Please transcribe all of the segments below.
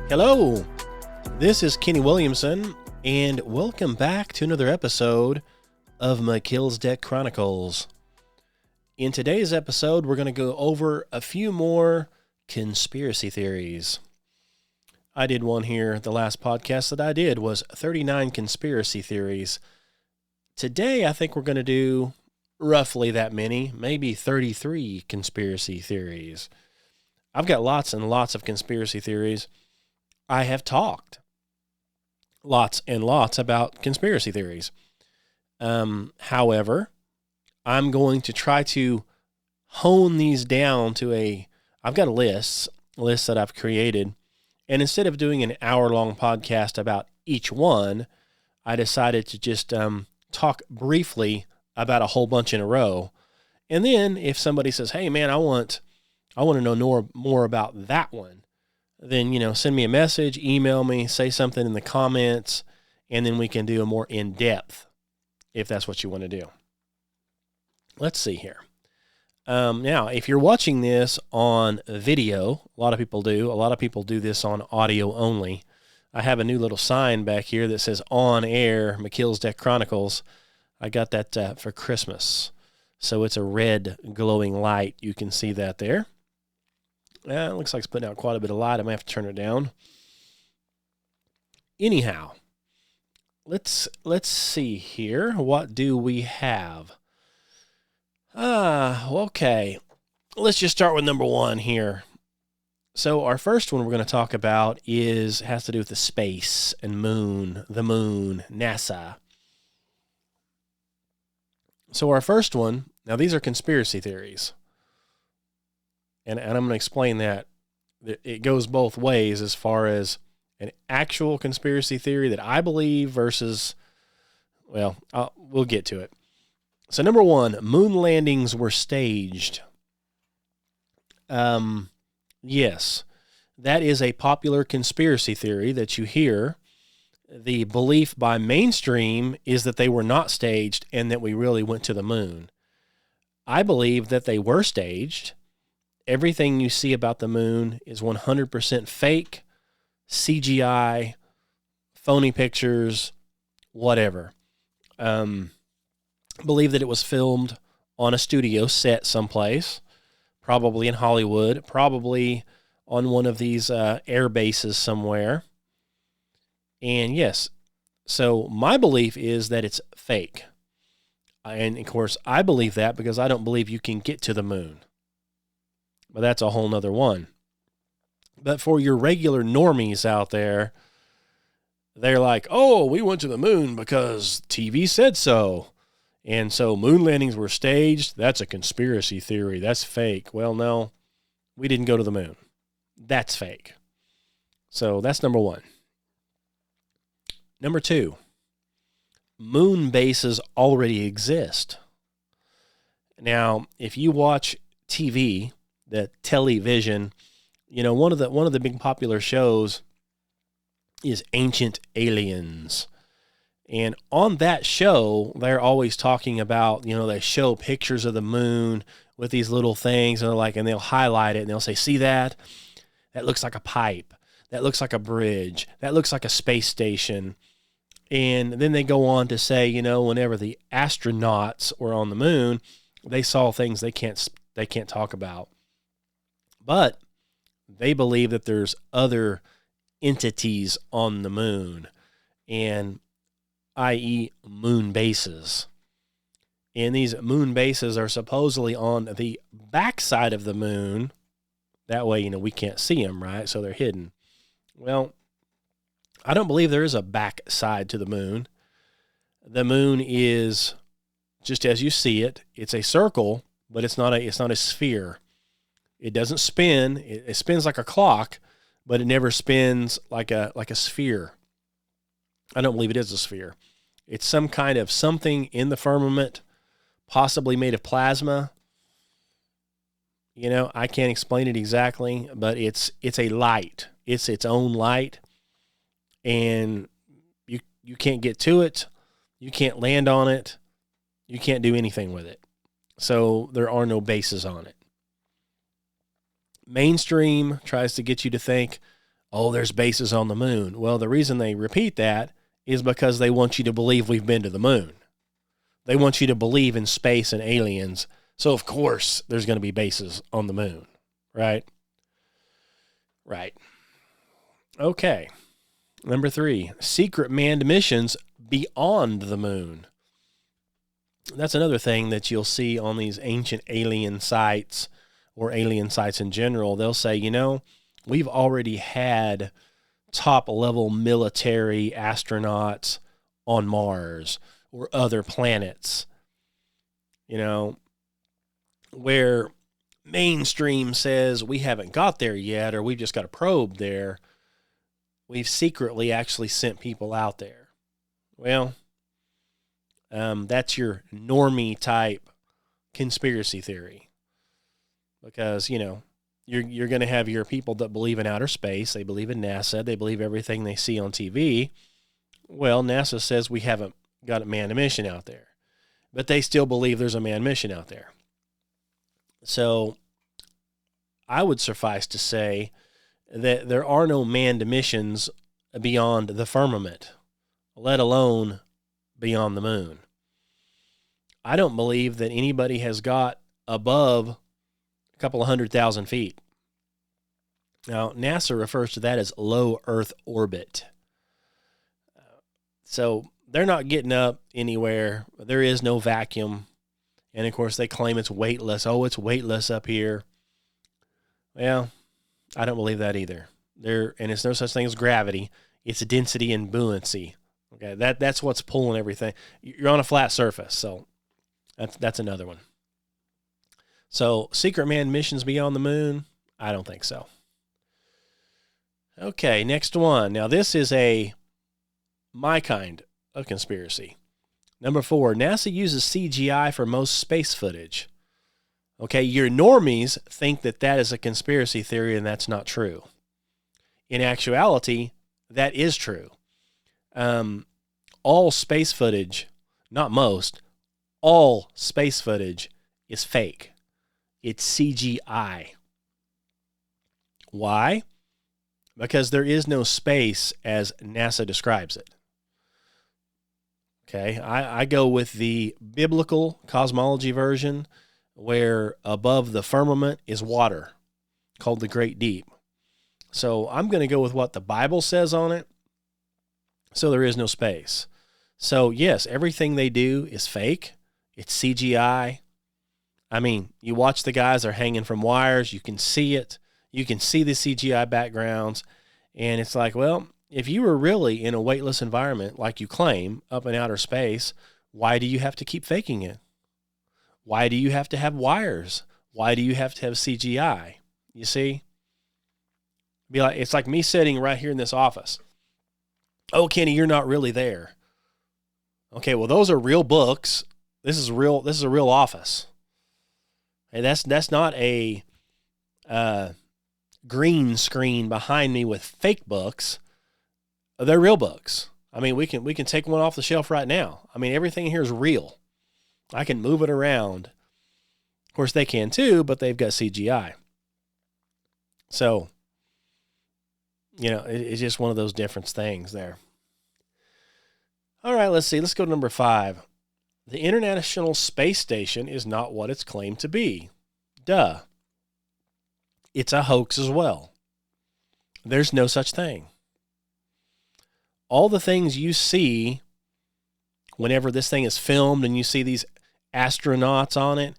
Hello, this is Kenny Williamson, and welcome back to another episode of McKill's Deck Chronicles. In today's episode, we're going to go over a few more conspiracy theories. I did one here. The last podcast that I did was 39 conspiracy theories. Today, I think we're going to do roughly that many, maybe 33 conspiracy theories. I've got lots and lots of conspiracy theories. I have talked lots and lots about conspiracy theories. However, I'm going to try to hone these down to I've got lists that I've created. And instead of doing an hour-long podcast about each one, I decided to just talk briefly about a whole bunch in a row. And then if somebody says, hey, man, I want to know more about that one, then, send me a message, email me, say something in the comments, and then we can do a more in-depth if that's what you want to do. Let's see here. Now, if you're watching this on video, a lot of people do. A lot of people do this on audio only. I have a new little sign back here that says On Air, McKill's Deck Chronicles. I got that for Christmas. So it's a red glowing light. You can see that there. It looks like it's putting out quite a bit of light. I might have to turn it down. Anyhow, let's see here. What do we have? Okay. Let's just start with number one here. So our first one we're going to talk about has to do with the space and the moon, NASA. So our first one, now these are conspiracy theories. And I'm going to explain that. It goes both ways as far as an actual conspiracy theory that I believe versus, we'll get to it. So number one, moon landings were staged. Yes, that is a popular conspiracy theory that you hear. The belief by mainstream is that they were not staged and that we really went to the moon. I believe that they were staged. Everything you see about the moon is 100% fake, CGI, phony pictures, whatever. Believe that it was filmed on a studio set someplace, probably in Hollywood, probably on one of these air bases somewhere. And yes, so my belief is that it's fake. And of course, I believe that because I don't believe you can get to the moon. But that's a whole nother one. But for your regular normies out there, they're like, oh, we went to the moon because TV said so. And so moon landings were staged. That's a conspiracy theory. That's fake. Well, no, we didn't go to the moon. That's fake. So that's number one. Number two, moon bases already exist. Now, if you watch TV, the television, one of the big popular shows is Ancient Aliens. And on that show, they're always talking about, they show pictures of the moon with these little things and they'll highlight it and they'll say, see that? That looks like a pipe. That looks like a bridge. That looks like a space station. And then they go on to say, whenever the astronauts were on the moon, they saw things they can't talk about. But they believe that there's other entities on the moon, and i.e. moon bases. And these moon bases are supposedly on the backside of the moon. That way, we can't see them, right? So they're hidden. Well, I don't believe there is a backside to the moon. The moon is just as you see it. It's a circle, but it's not a sphere. It doesn't spin. It spins like a clock, but it never spins like a sphere. I don't believe it is a sphere. It's some kind of something in the firmament, possibly made of plasma. I can't explain it exactly, but it's a light. It's its own light, and you can't get to it. You can't land on it. You can't do anything with it. So there are no bases on it. Mainstream tries to get you to think, Oh, there's bases on the moon. Well, the reason they repeat that is because they want you to believe we've been to the moon. They want you to believe in space and aliens. So, of course, there's going to be bases on the moon, right? Right. Okay. Number 3, secret manned missions beyond the moon. That's another thing that you'll see on these ancient alien sites or alien sites in general. They'll say, we've already had top-level military astronauts on Mars or other planets, where mainstream says we haven't got there yet or we've just got a probe there. We've secretly actually sent people out there. Well, that's your normie type conspiracy theory, because you're going to have your people that believe in outer space. They believe in NASA. They believe everything they see on TV. Well, NASA says we haven't got a manned mission out there, but they still believe there's a manned mission out there. So I would suffice to say that there are no manned missions beyond the firmament, let alone beyond the moon. I don't believe that anybody has got above a couple of 100,000 feet. Now, NASA refers to that as low Earth orbit. So they're not getting up anywhere. There is no vacuum. And, of course, they claim it's weightless. Oh, it's weightless up here. Well, I don't believe that either. And it's no such thing as gravity. It's density and buoyancy. Okay, that's what's pulling everything. You're on a flat surface, so that's another one. So, secret manned missions beyond the moon? I don't think so. Okay, next one. Now, this is my kind of conspiracy. Number 4, NASA uses CGI for most space footage. Okay, your normies think that is a conspiracy theory, and that's not true. In actuality, that is true. All space footage, not most, all space footage is fake. It's CGI. Why? Because there is no space as NASA describes it. Okay, I go with the biblical cosmology version, where above the firmament is water, called the Great Deep. So I'm going to go with what the Bible says on it. So there is no space. So yes, everything they do is fake. It's CGI. I mean, you watch the guys, they're hanging from wires. You can see it. You can see the CGI backgrounds. And it's like, well, if you were really in a weightless environment like you claim up in outer space, why do you have to keep faking it? Why do you have to have wires? Why do you have to have CGI? You see? It's like me sitting right here in this office. Oh, Kenny, you're not really there. Okay, well, those are real books. This is a real office. Hey, that's not a green screen behind me with fake books. They're real books. I mean, we can take one off the shelf right now. I mean, everything here is real. I can move it around. Of course, they can too, but they've got CGI. So, it's just one of those different things there. All right, let's see. Let's go to number 5. The International Space Station is not what it's claimed to be. Duh. It's a hoax as well. There's no such thing. All the things you see whenever this thing is filmed and you see these astronauts on it,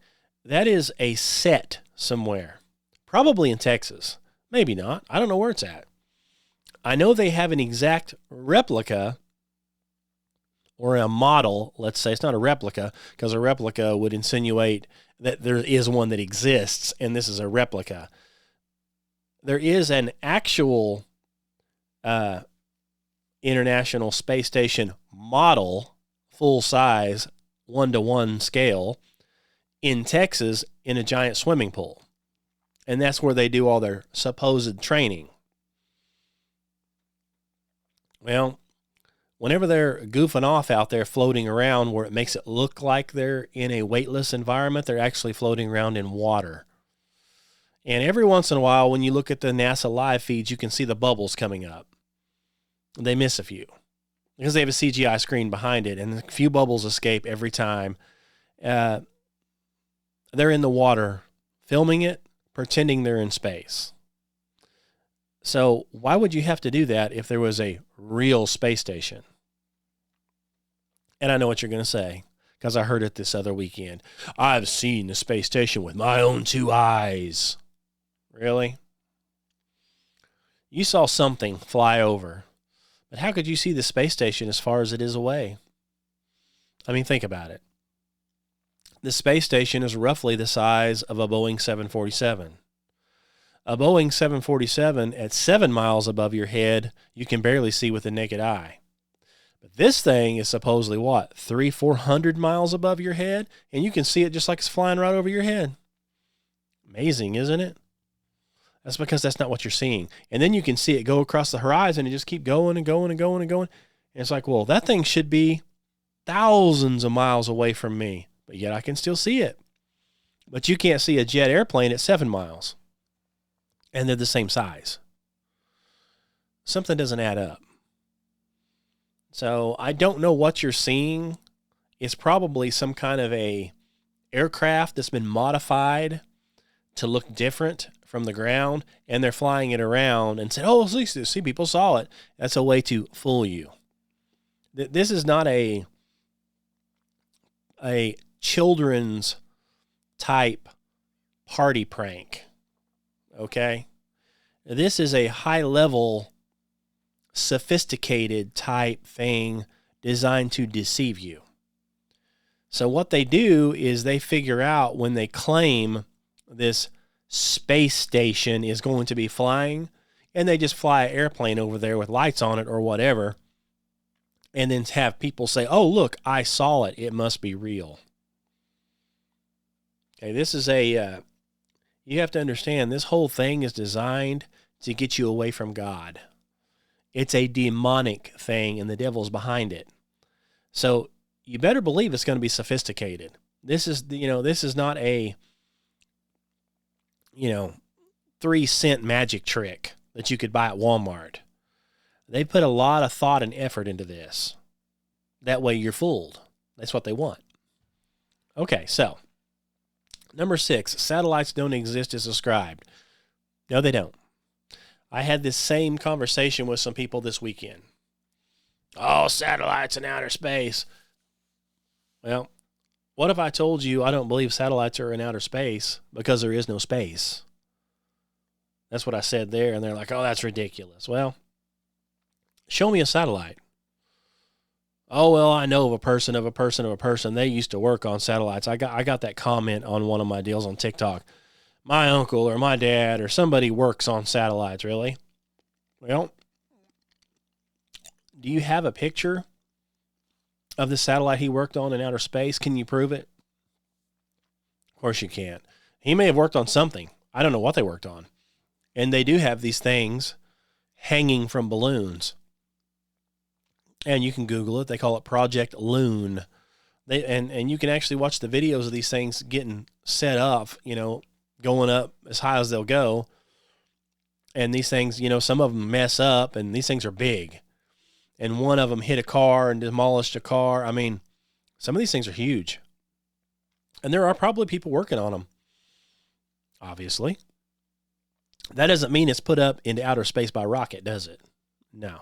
that is a set somewhere. Probably in Texas. Maybe not. I don't know where it's at. I know they have an exact replica or a model, let's say. It's not a replica, because a replica would insinuate that there is one that exists, and this is a replica. There is an actual International Space Station model, full size, 1-to-1 scale, in Texas in a giant swimming pool. And that's where they do all their supposed training. Well, whenever they're goofing off out there floating around where it makes it look like they're in a weightless environment, they're actually floating around in water. And every once in a while, when you look at the NASA live feeds, you can see the bubbles coming up. They miss a few because they have a CGI screen behind it, and a few bubbles escape every time. They're in the water filming it, pretending they're in space. So why would you have to do that if there was a real space station? And I know what you're going to say, because I heard it this other weekend. I've seen the space station with my own 2 eyes. Really? You saw something fly over, but how could you see the space station as far as it is away? I mean, think about it. The space station is roughly the size of a Boeing 747. A Boeing 747 at 7 miles above your head, you can barely see with the naked eye. But this thing is supposedly what, 300-400 miles above your head, and you can see it just like it's flying right over your head. Amazing, isn't it? That's because that's not what you're seeing. And then you can see it go across the horizon and just keep going and going and going and going. And it's like, well, that thing should be thousands of miles away from me, but yet I can still see it. But you can't see a jet airplane at 7 miles. And they're the same size. Something doesn't add up. So I don't know what you're seeing. It's probably some kind of a aircraft that's been modified to look different from the ground, and they're flying it around and said, oh, see, people saw it. That's a way to fool you. This is not a children's type party prank. Okay? This is a high-level, sophisticated type thing designed to deceive you. So what they do is they figure out when they claim this space station is going to be flying, and they just fly an airplane over there with lights on it or whatever, and then have people say, oh, look, I saw it. It must be real. Okay, this is you have to understand, this whole thing is designed to get you away from God. It's a demonic thing, and the devil's behind it. So you better believe it's going to be sophisticated. This is not a 3-cent magic trick that you could buy at Walmart. They put a lot of thought and effort into this. That way you're fooled. That's what they want. Okay, so number 6, satellites don't exist as described. No, they don't. I had this same conversation with some people this weekend. Oh, satellites in outer space. Well, what if I told you I don't believe satellites are in outer space because there is no space? That's what I said there, and they're like, oh, that's ridiculous. Well, show me a satellite. Oh, well, I know of a person. They used to work on satellites. I got that comment on one of my deals on TikTok. My uncle or my dad or somebody works on satellites, really? Well, do you have a picture of the satellite he worked on in outer space? Can you prove it? Of course you can't. He may have worked on something. I don't know what they worked on. And they do have these things hanging from balloons. And you can Google it. They call it Project Loon. And you can actually watch the videos of these things getting set up, going up as high as they'll go. And these things, some of them mess up, and these things are big. And one of them hit a car and demolished a car. I mean, some of these things are huge. And there are probably people working on them, obviously. That doesn't mean it's put up into outer space by rocket, does it? No.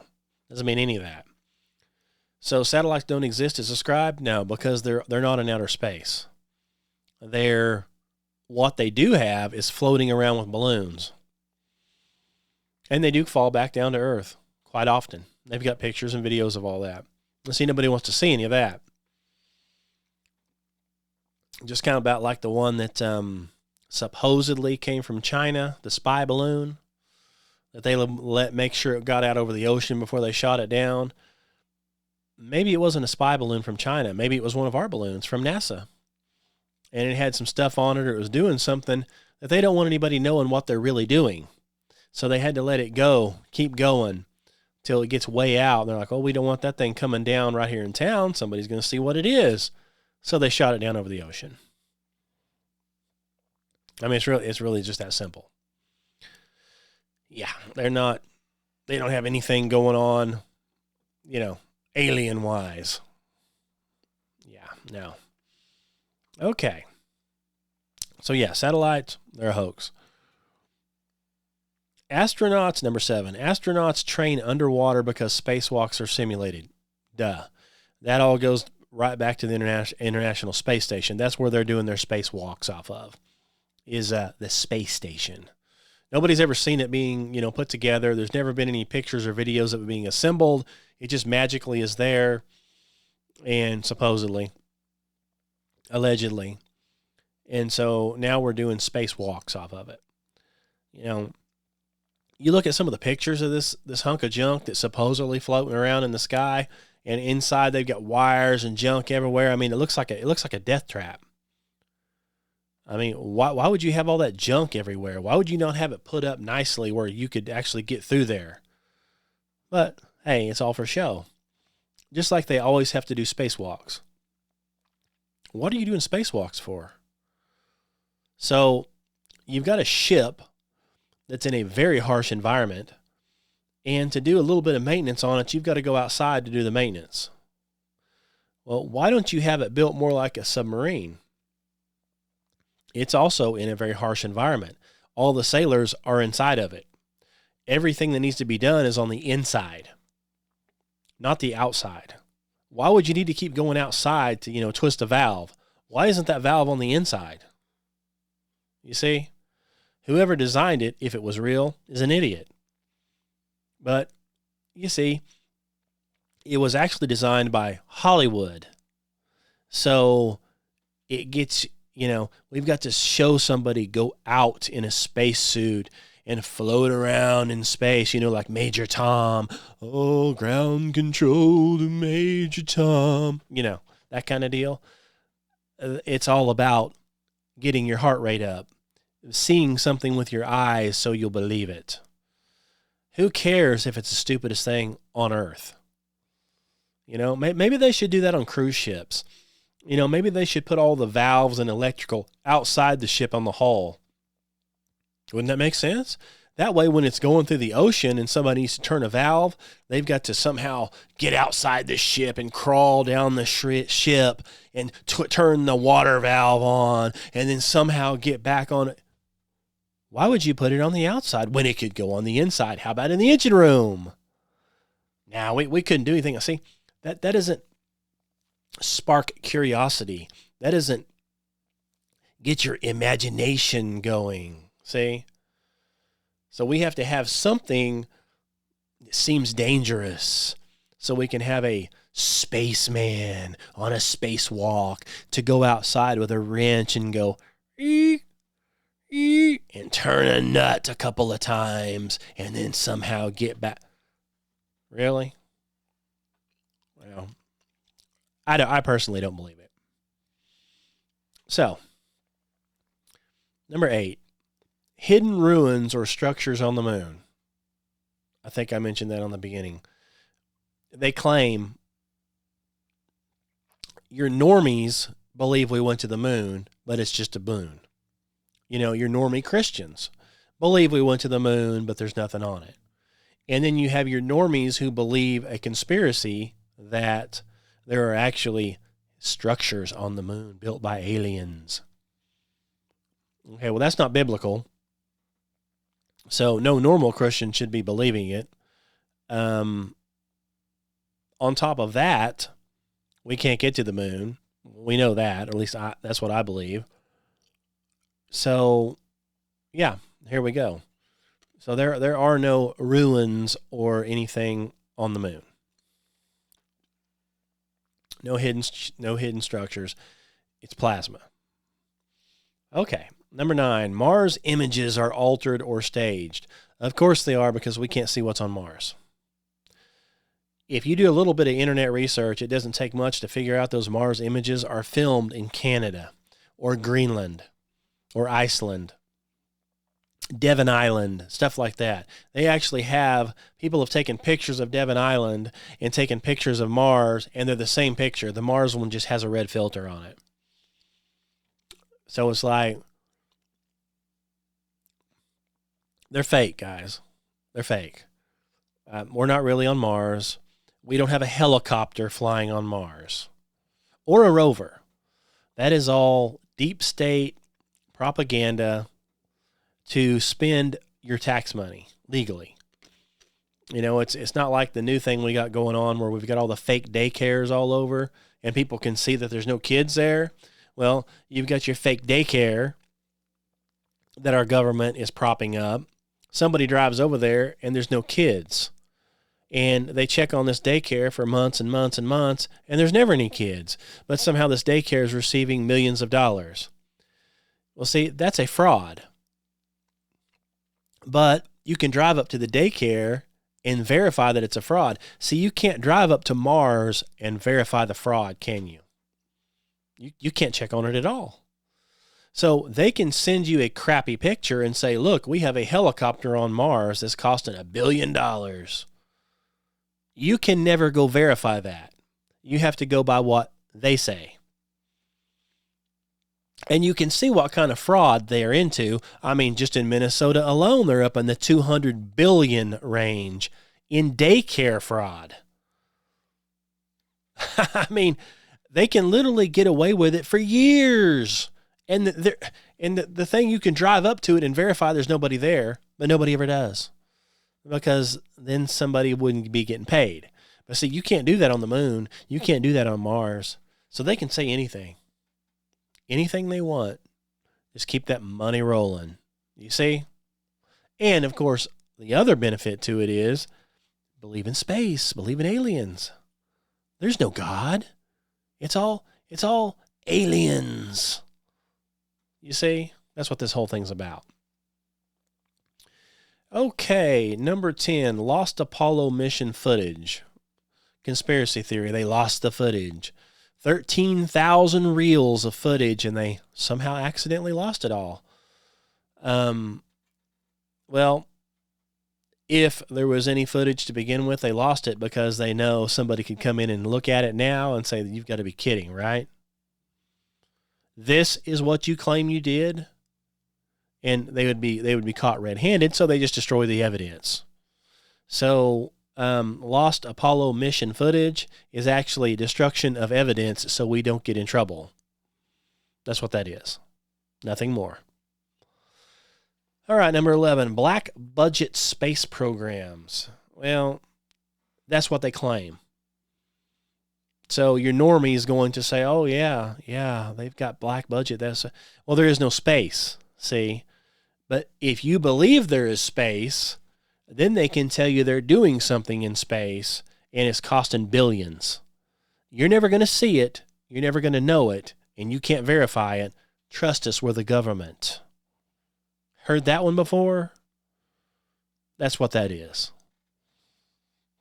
Doesn't mean any of that. So satellites don't exist as described? No, because they're not in outer space. What they do have is floating around with balloons. And they do fall back down to Earth quite often. They've got pictures and videos of all that. Let's see, nobody wants to see any of that. Just kind of about like the one that supposedly came from China, the spy balloon, that they make sure it got out over the ocean before they shot it down. Maybe it wasn't a spy balloon from China. Maybe it was one of our balloons from NASA. And it had some stuff on it, or it was doing something that they don't want anybody knowing what they're really doing. So they had to let it go, keep going, till it gets way out. And they're like, oh, we don't want that thing coming down right here in town. Somebody's going to see what it is. So they shot it down over the ocean. I mean, it's really just that simple. Yeah, they don't have anything going on, alien wise. Yeah, no. Okay. So yeah, satellites, they're a hoax. Astronauts, number 7. Astronauts train underwater because spacewalks are simulated. Duh. That all goes right back to the International Space Station. That's where they're doing their spacewalks off of, is the space station. Nobody's ever seen it being, put together. There's never been any pictures or videos of it being assembled. It just magically is there, and supposedly, allegedly. And so now we're doing spacewalks off of it. You look at some of the pictures of this hunk of junk that's supposedly floating around in the sky, and inside they've got wires and junk everywhere. I mean, it looks like a death trap. I mean, why would you have all that junk everywhere? Why would you not have it put up nicely where you could actually get through there? But hey, it's all for show. Just like they always have to do spacewalks. What are you doing spacewalks for? So you've got a ship that's in a very harsh environment, and to do a little bit of maintenance on it, you've got to go outside to do the maintenance. Well, why don't you have it built more like a submarine? It's also in a very harsh environment. All the sailors are inside of it. Everything that needs to be done is on the inside, not the outside. Why would you need to keep going outside to, twist a valve? Why isn't that valve on the inside? You see? Whoever designed it, if it was real, is an idiot. But, you see, it was actually designed by Hollywood. So it gets, we've got to show somebody go out in a spacesuit and float around in space, like Major Tom. Oh, ground control to Major Tom. That kind of deal. It's all about getting your heart rate up, seeing something with your eyes so you'll believe it. Who cares if it's the stupidest thing on Earth? Maybe they should do that on cruise ships. Maybe they should put all the valves and electrical outside the ship on the hull. Wouldn't that make sense? That way, when it's going through the ocean and somebody needs to turn a valve, they've got to somehow get outside the ship and crawl down the ship and turn the water valve on and then somehow get back on it. Why would you put it on the outside when it could go on the inside? How about in the engine room? Now, we couldn't do anything. See, that doesn't spark curiosity. That doesn't get your imagination going. See? So we have to have something that seems dangerous so we can have a spaceman on a spacewalk to go outside with a wrench and go, and turn a nut a couple of times and then somehow get back. Really? Well, I personally don't believe it. So, number 8, hidden ruins or structures on the moon. I think I mentioned that on the beginning. They claim your normies believe we went to the moon, but it's just a moon. Your normie Christians believe we went to the moon, but there's nothing on it. And then you have your normies who believe a conspiracy that there are actually structures on the moon built by aliens. Okay, well, that's not biblical. So no normal Christian should be believing it. On top of that, we can't get to the moon. We know that, or at least that's what I believe. So, yeah, here we go. So there are no ruins or anything on the moon. No hidden structures. It's plasma. Okay, number 9, Mars images are altered or staged. Of course they are, because we can't see what's on Mars. If you do a little bit of internet research, it doesn't take much to figure out those Mars images are filmed in Canada or Greenland or Iceland, Devon Island, stuff like that. People have taken pictures of Devon Island and taken pictures of Mars, and they're the same picture. The Mars one just has a red filter on it. So it's like, they're fake, guys. They're fake. We're not really on Mars. We don't have a helicopter flying on Mars or a rover. That is all deep state propaganda to spend your tax money legally. You know, it's not like the new thing we got going on where we've got all the fake daycares all over and people can see that there's no kids there. Well, you've got your fake daycare that our government is propping up. Somebody drives over there and there's no kids. And they check on this daycare for months and months and months, and there's never any kids. But somehow this daycare is receiving millions of dollars. Well, see, that's a fraud. But you can drive up to the daycare and verify that it's a fraud. See, you can't drive up to Mars and verify the fraud, can you? You can't check on it at all. So they can send you a crappy picture and say, look, we have a helicopter on Mars that's costing $1 billion. You can never go verify that. You have to go by what they say. And you can see what kind of fraud they are into. I mean, just in Minnesota alone, they're up in the 200 billion range in daycare fraud. I mean, they can literally get away with it for years. And the thing, you can drive up to it and verify there's nobody there, but nobody ever does. Because then somebody wouldn't be getting paid. But see, you can't do that on the moon. You can't do that on Mars. So they can say anything. Anything they want. Just keep that money rolling. You see? And, of course, the other benefit to it is believe in space, believe in aliens. There's no God. It's all aliens. You see? That's what this whole thing's about. Okay, number 10, lost Apollo mission footage. Conspiracy theory, they lost the footage. 13,000 reels of footage, and they somehow accidentally lost it all. Well, if there was any footage to begin with, they lost it because they know somebody could come in and look at it now and say, you've got to be kidding, right? This is what you claim you did? And they would be caught red-handed, so they just destroy the evidence. So lost Apollo mission footage is actually destruction of evidence so we don't get in trouble. That's what that is. Nothing more. All right, number 11, black budget space programs. Well, that's what they claim. So your normie is going to say, oh, yeah, they've got black budget. Well, there is no space, see? But if you believe there is space, then they can tell you they're doing something in space and it's costing billions. You're never going to see it. You're never going to know it. And you can't verify it. Trust us, we're the government. Heard that one before? That's what that is.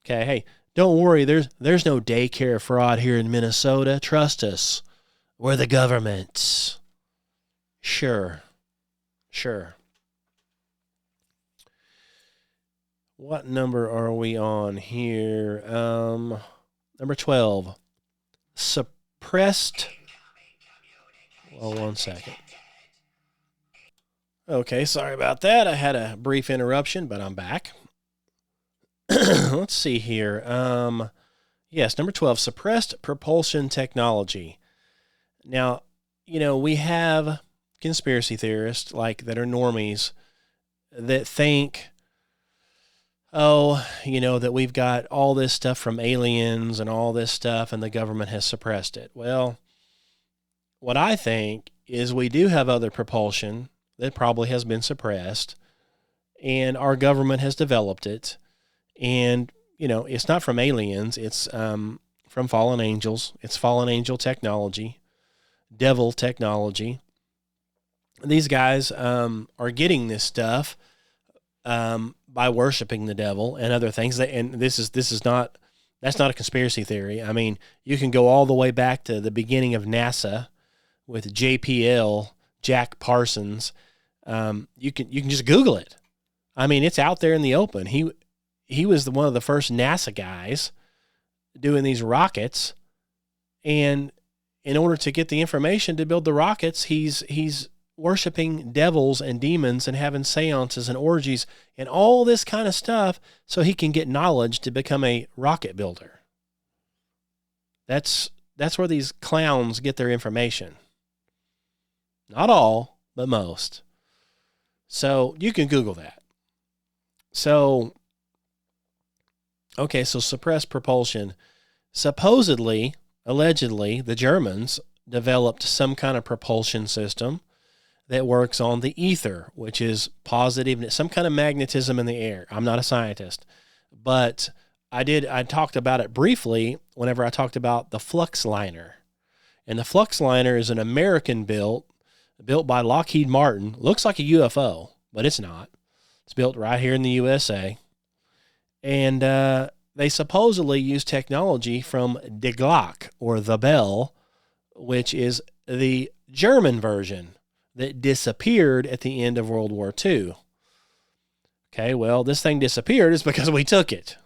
Okay, hey, don't worry. There's no daycare fraud here in Minnesota. Trust us. We're the government. Sure. What number are we on here? Number 12. Suppressed. Well, 1 second. Okay, sorry about that. I had a brief interruption, but I'm back. Let's see here. Yes, number 12, suppressed propulsion technology. Now, we have conspiracy theorists that are normies that think, that we've got all this stuff from aliens and all this stuff and the government has suppressed it. Well, what I think is we do have other propulsion that probably has been suppressed and our government has developed it. And, it's not from aliens. It's from fallen angels. It's fallen angel technology, devil technology. These guys are getting this stuff by worshiping the devil and other things. And that's not a conspiracy theory. I mean, you can go all the way back to the beginning of NASA with JPL, Jack Parsons. You can just Google it. I mean, it's out there in the open. He was one of the first NASA guys doing these rockets, and in order to get the information to build the rockets, he's worshiping devils and demons and having seances and orgies and all this kind of stuff so he can get knowledge to become a rocket builder. That's where these clowns get their information. Not all, but most. So you can Google that. So, okay, so suppressed propulsion. Supposedly, allegedly, the Germans developed some kind of propulsion system that works on the ether, which is positive, some kind of magnetism in the air. I'm not a scientist, but I talked about it briefly whenever I talked about the Flux Liner. And the Flux Liner is an American built by Lockheed Martin. Looks like a UFO, but it's not. It's built right here in the USA. And they supposedly use technology from Die Glock, or the Bell, which is the German version that disappeared at the end of World War II. Okay, well, this thing disappeared is because we took it.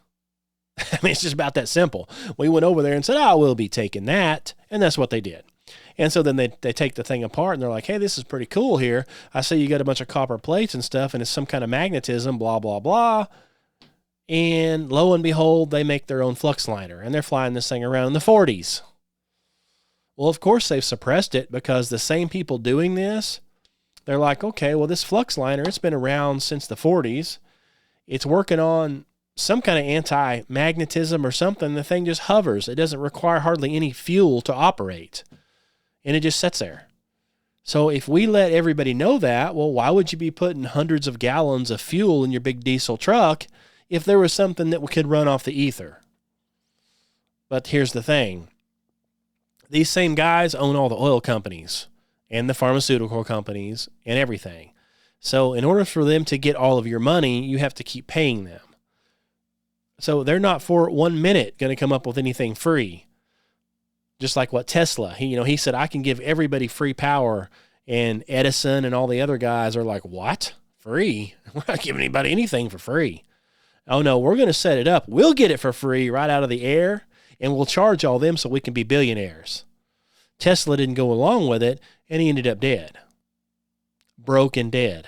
I mean, it's just about that simple. We went over there and said, we'll be taking that. And that's what they did. And so then they take the thing apart and they're like, hey, this is pretty cool here. I see you got a bunch of copper plates and stuff and it's some kind of magnetism, blah, blah, blah. And lo and behold, they make their own flux liner and they're flying this thing around in the 40s. Well, of course, they've suppressed it because the same people doing this, they're like, okay, well, this flux liner, it's been around since the 40s. It's working on some kind of anti-magnetism or something. The thing just hovers. It doesn't require hardly any fuel to operate. And it just sits there. So if we let everybody know that, well, why would you be putting hundreds of gallons of fuel in your big diesel truck if there was something that could run off the ether? But here's the thing. These same guys own all the oil companies and the pharmaceutical companies and everything. So in order for them to get all of your money, you have to keep paying them. So they're not for 1 minute going to come up with anything free. Just like what Tesla, he said, I can give everybody free power. And Edison and all the other guys are like, what? Free? We're not giving anybody anything for free. Oh no, we're going to set it up. We'll get it for free right out of the air and we'll charge all them so we can be billionaires. Tesla didn't go along with it and he ended up dead. Broke and dead.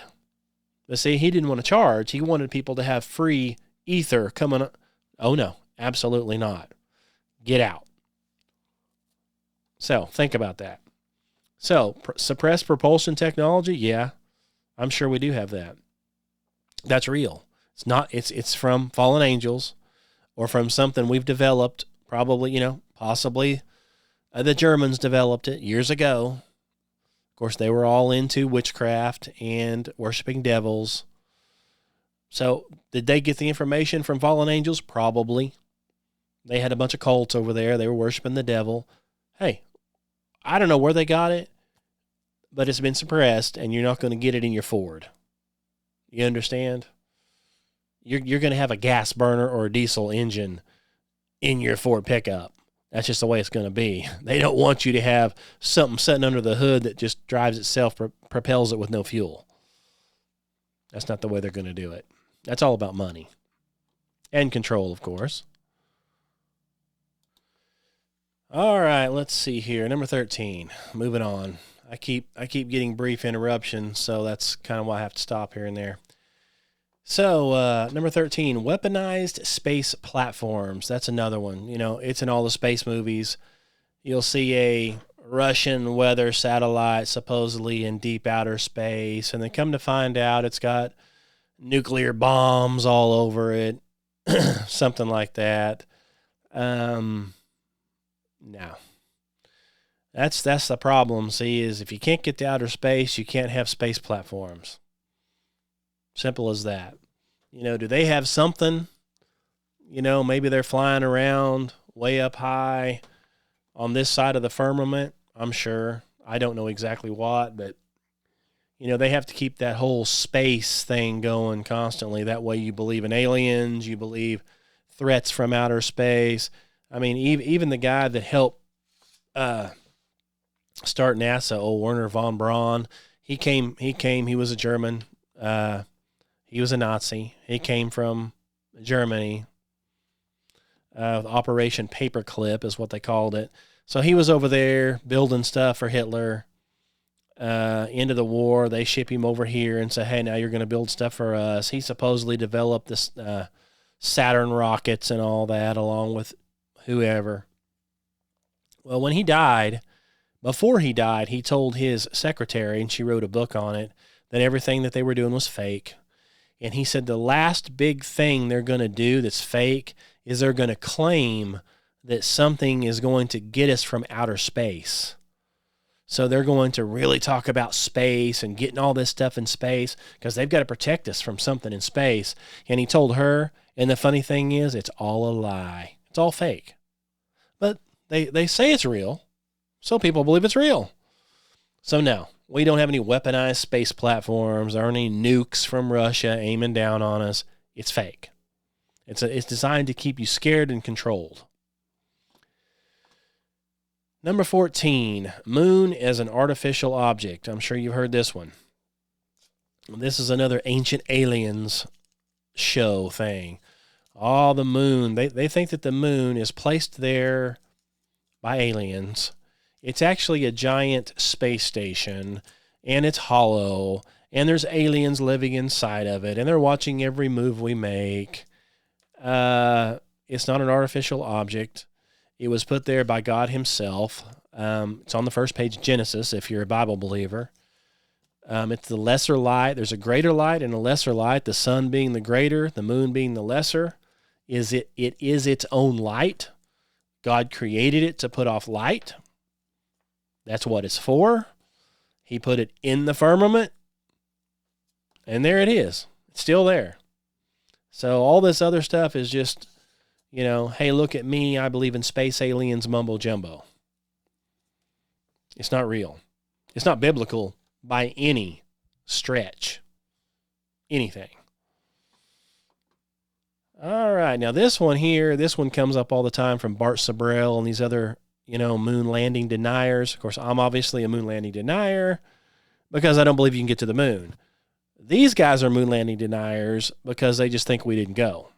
But see, he didn't want to charge. He wanted people to have free ether coming up. Oh no, absolutely not. Get out. So think about that. So suppressed propulsion technology, yeah, I'm sure we do have that. That's real. It's not. It's from fallen angels, or from something we've developed. Probably, possibly the Germans developed it years ago. Of course, they were all into witchcraft and worshiping devils. So did they get the information from fallen angels? Probably. They had a bunch of cults over there. They were worshiping the devil. Hey, I don't know where they got it, but it's been suppressed, and you're not going to get it in your Ford. You understand? You're going to have a gas burner or a diesel engine in your Ford pickup. That's just the way it's going to be. They don't want you to have something sitting under the hood that just drives itself, propels it with no fuel. That's not the way they're going to do it. That's all about money and control, of course. All right, let's see here. Number 13. Moving on. I keep getting brief interruptions, so that's kind of why I have to stop here and there. So, number 13, weaponized space platforms. That's another one. It's in all the space movies. You'll see a Russian weather satellite supposedly in deep outer space, and then come to find out it's got nuclear bombs all over it, something like that. No. That's the problem, see, is if you can't get to outer space, you can't have space platforms. Simple as that. Do they have something? Maybe they're flying around way up high on this side of the firmament. I'm sure. I don't know exactly what, but, they have to keep that whole space thing going constantly. That way you believe in aliens, you believe threats from outer space. I mean, even the guy that helped start NASA, old Werner von Braun, he was a German. He was a Nazi. He came from Germany. Operation Paperclip is what they called it. So he was over there building stuff for Hitler. end of the war, they ship him over here and say, hey, now you're going to build stuff for us. He supposedly developed this Saturn rockets and all that along with whoever. Well, when he died, before he died, he told his secretary, and she wrote a book on it, that everything that they were doing was fake. And he said the last big thing they're going to do that's fake is they're going to claim that something is going to get us from outer space. So they're going to really talk about space and getting all this stuff in space because they've got to protect us from something in space. And he told her, and the funny thing is, it's all a lie. It's all fake. But they say it's real, so people believe it's real. So no, we don't have any weaponized space platforms or any nukes from Russia aiming down on us. It's fake. It's designed to keep you scared and controlled. Number 14, moon as an artificial object. I'm sure you've heard this one. This is another Ancient Aliens show thing. Oh, the moon. They think that the moon is placed there by aliens. It's actually a giant space station, and it's hollow, and there's aliens living inside of it, and they're watching every move we make. It's not an artificial object. It was put there by God himself. It's on the first page of Genesis, if you're a Bible believer. It's the lesser light. There's a greater light and a lesser light, the sun being the greater, the moon being the lesser. It is its own light. God created it to put off light. That's what it's for. He put it in the firmament, and there it is. It's still there. So all this other stuff is just, hey, look at me, I believe in space aliens mumbo jumbo. It's not real. It's not biblical by any stretch. Anything. All right, now this one comes up all the time from Bart Sabrell and these other, moon landing deniers. Of course, I'm obviously a moon landing denier because I don't believe you can get to the moon. These guys are moon landing deniers because they just think we didn't go.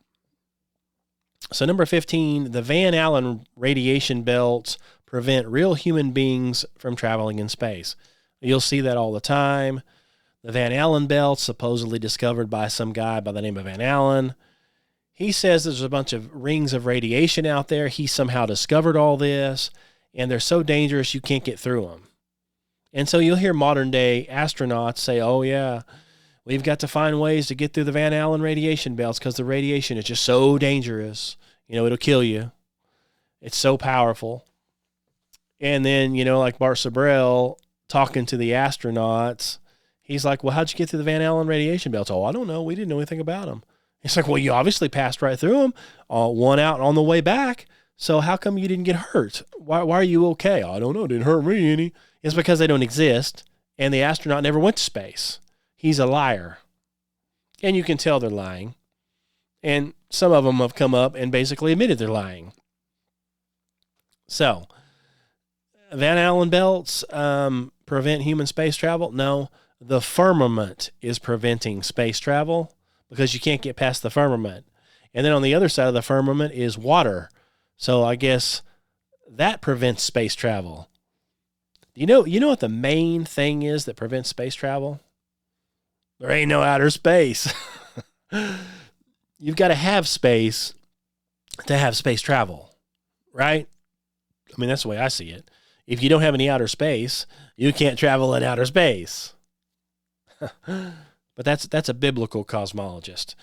So number 15, the Van Allen radiation belts prevent real human beings from traveling in space. You'll see that all the time. The Van Allen belts, supposedly discovered by some guy by the name of Van Allen. He says there's a bunch of rings of radiation out there. He somehow discovered all this, and they're so dangerous you can't get through them. And so you'll hear modern day astronauts say, oh yeah, we've got to find ways to get through the Van Allen radiation belts because the radiation is just so dangerous. It'll kill you. It's so powerful. And then, like Bart Sabrell talking to the astronauts, he's like, well, how'd you get through the Van Allen radiation belts? Oh, I don't know. We didn't know anything about them. It's like, well, you obviously passed right through them, one out on the way back. So how come you didn't get hurt? Why are you okay? I don't know. It didn't hurt me any. It's because they don't exist, and the astronaut never went to space. He's a liar. And you can tell they're lying. And some of them have come up and basically admitted they're lying. So, Van Allen belts prevent human space travel? No, the firmament is preventing space travel because you can't get past the firmament. And then on the other side of the firmament is water. So I guess that prevents space travel. You know what the main thing is that prevents space travel? There ain't no outer space. You've got to have space to have space travel, right? I mean, that's the way I see it. If you don't have any outer space, you can't travel in outer space. But that's a biblical cosmologist.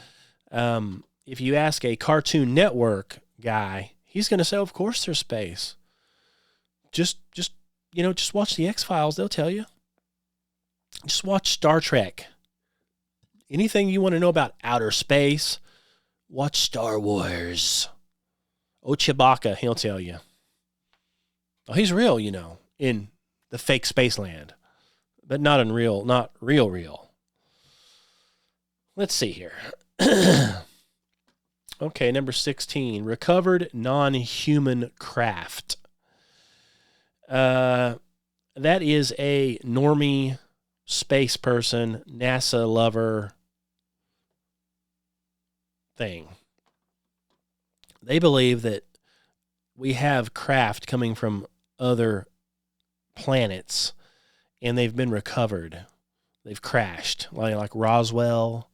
If you ask a Cartoon Network guy, he's going to say, of course there's space. Just watch the X-Files. They'll tell you. Just watch Star Trek. Anything you want to know about outer space, watch Star Wars. Oh, Chewbacca, he'll tell you. Oh, he's real, in the fake Spaceland, but not real. Let's see here. Okay, number 16, recovered non-human craft. That is a normie space person, NASA lover thing. They believe that we have craft coming from other planets, and they've been recovered. They've crashed, like Roswell,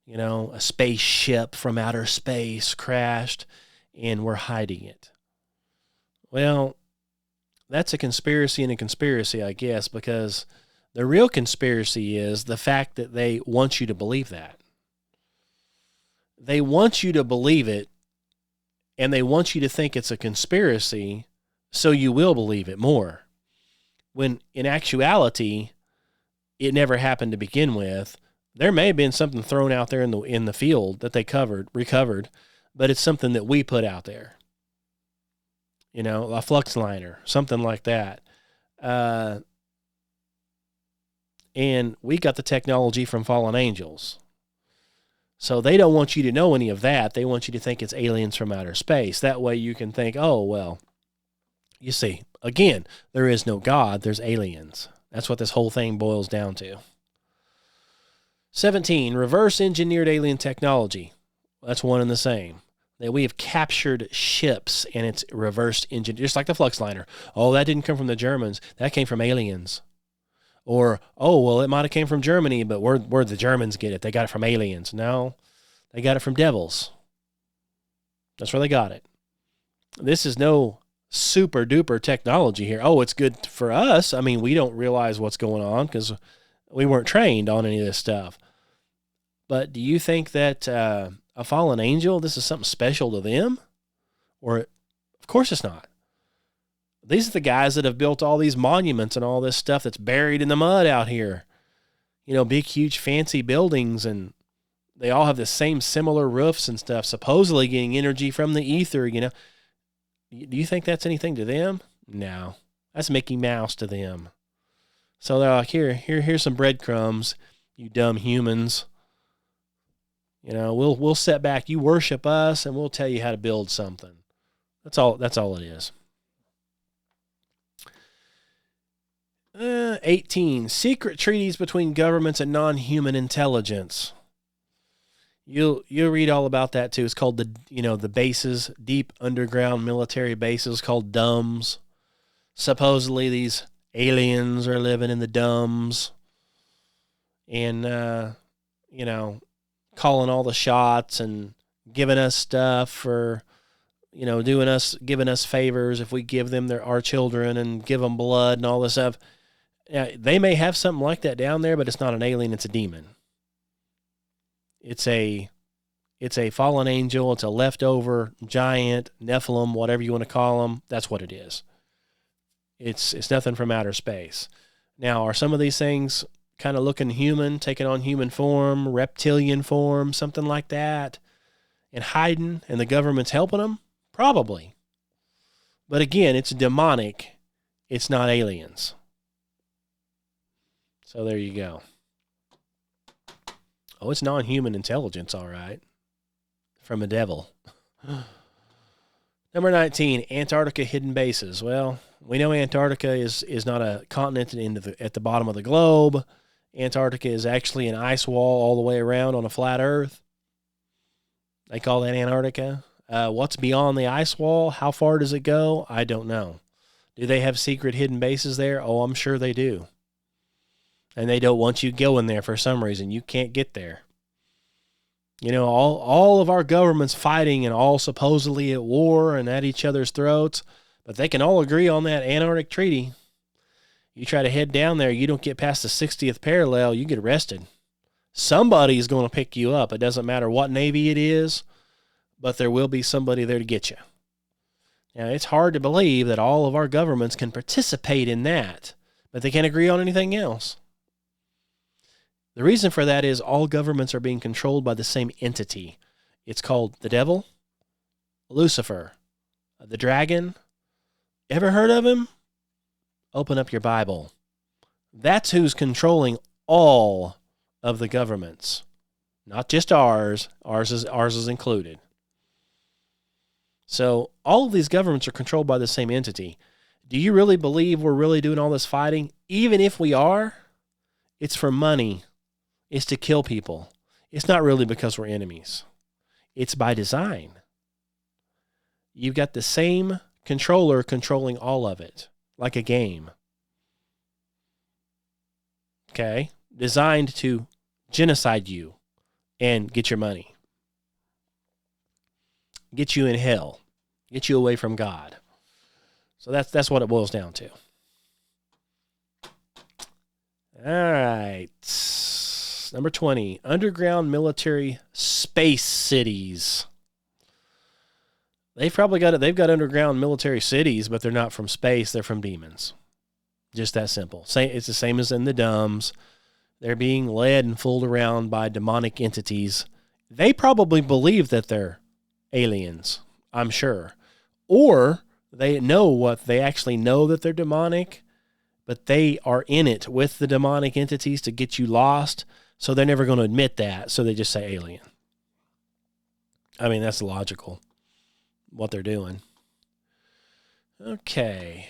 a spaceship from outer space crashed, and we're hiding it. Well, that's a conspiracy and a conspiracy, I guess, because the real conspiracy is the fact that they want you to believe that. They want you to believe it, and they want you to think it's a conspiracy, so you will believe it more. When in actuality, it never happened to begin with. There may have been something thrown out there in the field that they recovered, but it's something that we put out there. A flux liner, something like that. And we got the technology from fallen angels. So they don't want you to know any of that. They want you to think it's aliens from outer space. That way you can think, oh, well, you see, again, there is no God, there's aliens. That's what this whole thing boils down to. 17, reverse engineered alien technology. That's one and the same. That we have captured ships and it's reverse engineered, just like the flux liner. Oh, that didn't come from the Germans. That came from aliens. Or, oh, well, it might have came from Germany, but where'd the Germans get it? They got it from aliens. No, they got it from devils. That's where they got it. This is no super duper technology here. Oh, it's good for us. I mean, we don't realize what's going on because we weren't trained on any of this stuff. But do you think that a fallen angel, this is something special to them? Or, of course it's not. These are the guys that have built all these monuments and all this stuff that's buried in the mud out here. Big, huge, fancy buildings, and they all have the same similar roofs and stuff, supposedly getting energy from the ether, Do you think that's anything to them? No. That's Mickey Mouse to them. So they're like, here's some breadcrumbs, you dumb humans. We'll set back. You worship us, and we'll tell you how to build something. That's all it is. 18, secret treaties between governments and non-human intelligence. You'll read all about that too. It's called the bases, deep underground military bases called DUMBs. Supposedly these aliens are living in the DUMBs and, calling all the shots and giving us stuff for, giving us favors if we give them our children and give them blood and all this stuff. Yeah, they may have something like that down there, but it's not an alien, it's a demon. It's a fallen angel, it's a leftover giant, Nephilim, whatever you want to call them. That's what it is. It's nothing from outer space. Now, are some of these things kind of looking human, taking on human form, reptilian form, something like that, and hiding, and the government's helping them? Probably. But again, it's demonic. It's not aliens. So there you go. Oh, it's non-human intelligence, all right. From a devil. Number 19, Antarctica hidden bases. Well, we know Antarctica is not a continent at the bottom of the globe. Antarctica is actually an ice wall all the way around on a flat Earth. They call that Antarctica. What's beyond the ice wall? How far does it go? I don't know. Do they have secret hidden bases there? Oh, I'm sure they do. And they don't want you going there for some reason. You can't get there. All of our governments fighting and all supposedly at war and at each other's throats, but they can all agree on that Antarctic Treaty. You try to head down there, you don't get past the 60th parallel, you get arrested. Somebody's going to pick you up. It doesn't matter what Navy it is, but there will be somebody there to get you. Now, it's hard to believe that all of our governments can participate in that, but they can't agree on anything else. The reason for that is all governments are being controlled by the same entity. It's called the devil, Lucifer, the dragon. Ever heard of him? Open up your Bible. That's who's controlling all of the governments. Not just ours. Ours is included. So all of these governments are controlled by the same entity. Do you really believe we're really doing all this fighting? Even if we are, it's for money. It's to kill people. It's not really because we're enemies. It's by design. You've got the same controller controlling all of it, like a game. okay, designed to genocide you and get your money, get you in hell, get you away from God. So that's what it boils down to. All right. Number 20, underground military space cities. They've got underground military cities, but they're not from space, they're from demons. Just that simple. It's the same as in the Dumbs. They're being led and fooled around by demonic entities. They probably believe that they're aliens, I'm sure. Or they actually know that they're demonic, but they are in it with the demonic entities to get you lost, so they're never going to admit that, so they just say alien. I mean, that's logical, what they're doing. Okay.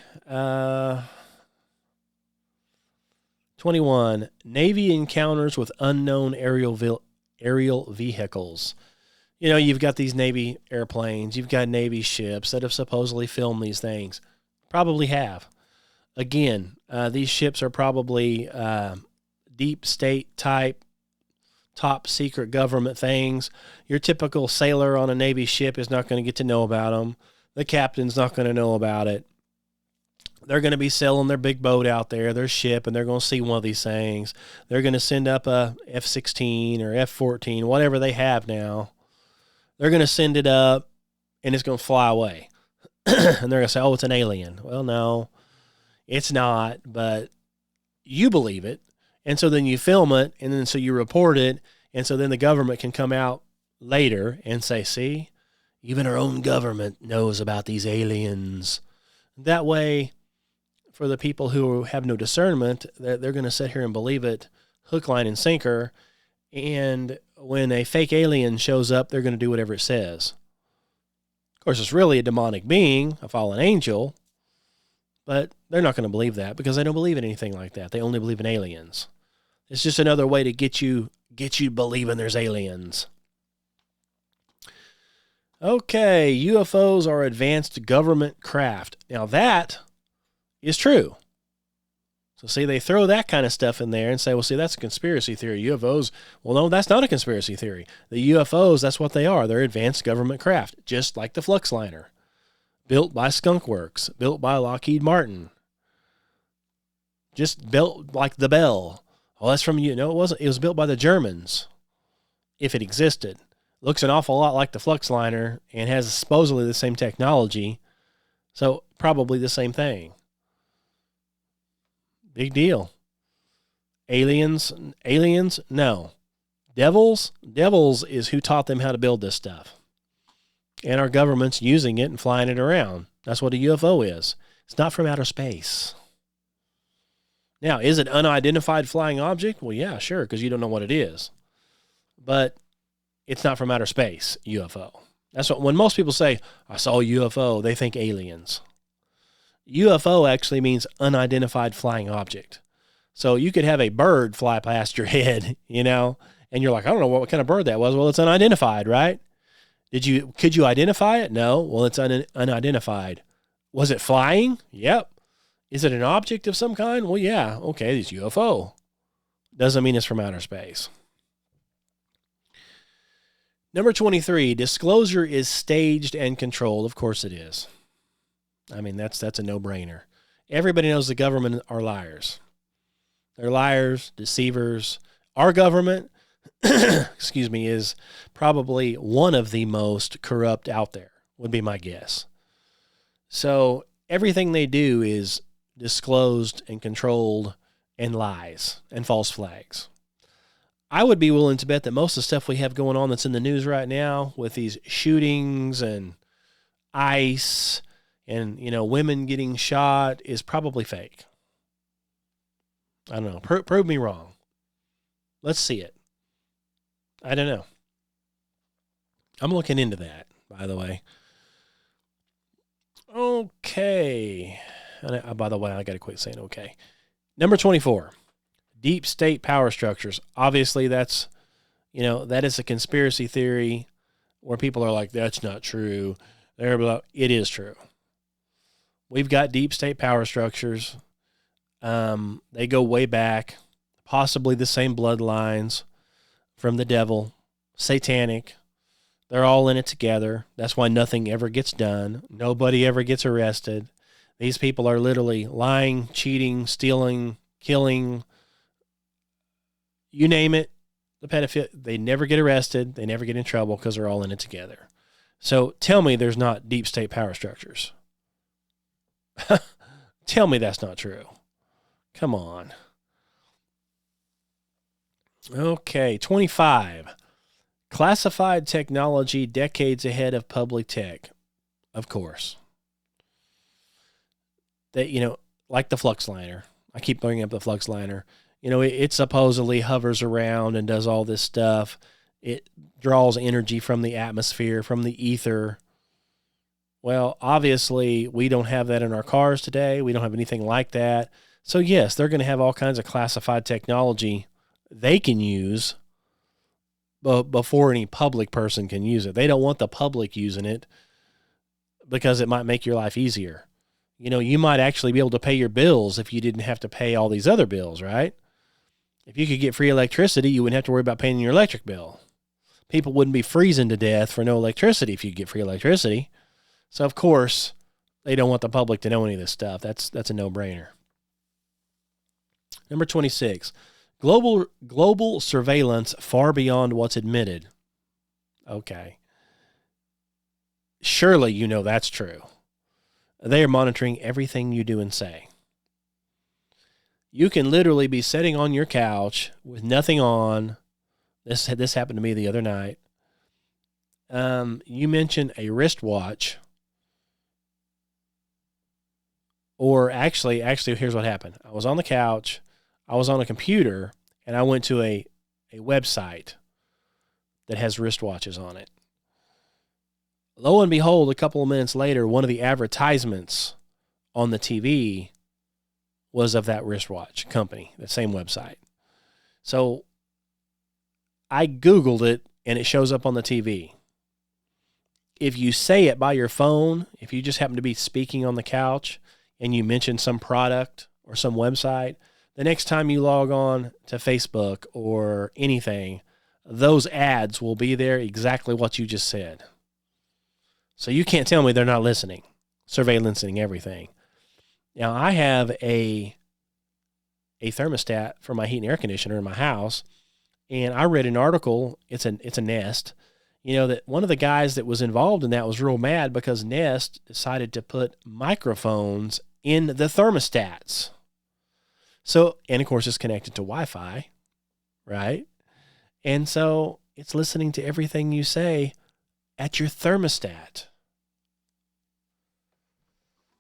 21, Navy encounters with unknown aerial vehicles. You know, you've got these Navy airplanes, you've got Navy ships that have supposedly filmed these things. Probably have. Again, these ships are probably deep state type, top secret government things. Your typical sailor on a Navy ship is not going to get to know about them. The captain's not going to know about it. They're going to be sailing their big boat out there, their ship, and they're going to see one of these things. They're going to send up a F-16 or F-14, whatever they have now. They're going to send it up, and it's going to fly away. And they're going to say, oh, it's an alien. Well, no, it's not, but you believe it. And so then you film it, and then so you report it, and so then the government can come out later and say, see, even our own government knows about these aliens. That way, for the people who have no discernment, they're going to sit here and believe it hook, line, and sinker, and when a fake alien shows up, they're going to do whatever it says. Of course, it's really a demonic being, a fallen angel, but they're not going to believe that because they don't believe in anything like that. They only believe in aliens. It's just another way to get you believing there's aliens. Okay, UFOs are advanced government craft. Now that is true. So see, they throw that kind of stuff in there and say, well, see, that's a conspiracy theory. UFOs, well, no, that's not a conspiracy theory. The UFOs, that's what they are. They're advanced government craft, just like the Fluxliner, built by Skunk Works, built by Lockheed Martin, just built like the Bell. Oh, that's from you. No, it wasn't. It was built by the Germans, if it existed. Looks an awful lot like the Fluxliner and has supposedly the same technology, so probably the same thing. Big deal. Aliens, no. Devils is who taught them how to build this stuff. And our government's using it and flying it around. That's what a UFO is. It's not from outer space. Now, is it unidentified flying object? Well, yeah, sure, because you don't know what it is. But it's not from outer space, UFO. That's what, when most people say, I saw a UFO, they think aliens. UFO actually means unidentified flying object. So you could have a bird fly past your head, and you're like, I don't know what kind of bird that was. Well, it's unidentified, right? Could you identify it? No. Well, it's unidentified. Was it flying? Yep. Is it an object of some kind? Well, yeah. Okay, it's UFO. Doesn't mean it's from outer space. Number 23, disclosure is staged and controlled. Of course it is. I mean, that's a no-brainer. Everybody knows the government are liars. They're liars, deceivers. Our government, is probably one of the most corrupt out there, would be my guess. So everything they do is disclosed and controlled and lies and false flags. I would be willing to bet that most of the stuff we have going on that's in the news right now with these shootings and ICE and, women getting shot is probably fake. I don't know. Prove me wrong. Let's see it. I don't know. I'm looking into that, by the way. Okay. By the way, I got to quit saying okay. Number 24, deep state power structures. Obviously, that is a conspiracy theory where people are like, that's not true. It is true. We've got deep state power structures. They go way back. possibly the same bloodlines from the devil, satanic. They're all in it together. That's why nothing ever gets done. Nobody ever gets arrested. These people are literally lying, cheating, stealing, killing, you name it. The pedophile, they never get arrested. They never get in trouble because they're all in it together. So tell me there's not deep state power structures. Tell me that's not true. Come on. Okay, 25. Classified technology decades ahead of public tech. Of course. That, like the flux liner. I keep bringing up the flux liner. It supposedly hovers around and does all this stuff. It draws energy from the atmosphere, from the ether. Well, obviously, we don't have that in our cars today. We don't have anything like that. So, yes, they're going to have all kinds of classified technology they can use before any public person can use it. They don't want the public using it because it might make your life easier. You might actually be able to pay your bills if you didn't have to pay all these other bills, right? If you could get free electricity, you wouldn't have to worry about paying your electric bill. People wouldn't be freezing to death for no electricity if you get free electricity. So, of course, they don't want the public to know any of this stuff. That's a no-brainer. Number 26, global surveillance far beyond what's admitted. Okay. Surely that's true. They are monitoring everything you do and say. You can literally be sitting on your couch with nothing on. This happened to me the other night. You mentioned a wristwatch. Or actually, here's what happened. I was on the couch. I was on a computer, and I went to a website that has wristwatches on it. Lo and behold, a couple of minutes later, one of the advertisements on the TV was of that wristwatch company, the same website. So I Googled it, and it shows up on the TV. If you say it by your phone, if you just happen to be speaking on the couch and you mention some product or some website, the next time you log on to Facebook or anything, those ads will be there exactly what you just said. So you can't tell me they're not listening, surveillancing everything. Now, I have a thermostat for my heat and air conditioner in my house, and I read an article, it's a Nest, that one of the guys that was involved in that was real mad because Nest decided to put microphones in the thermostats. So, and of course it's connected to Wi-Fi, right? And so it's listening to everything you say at your thermostat.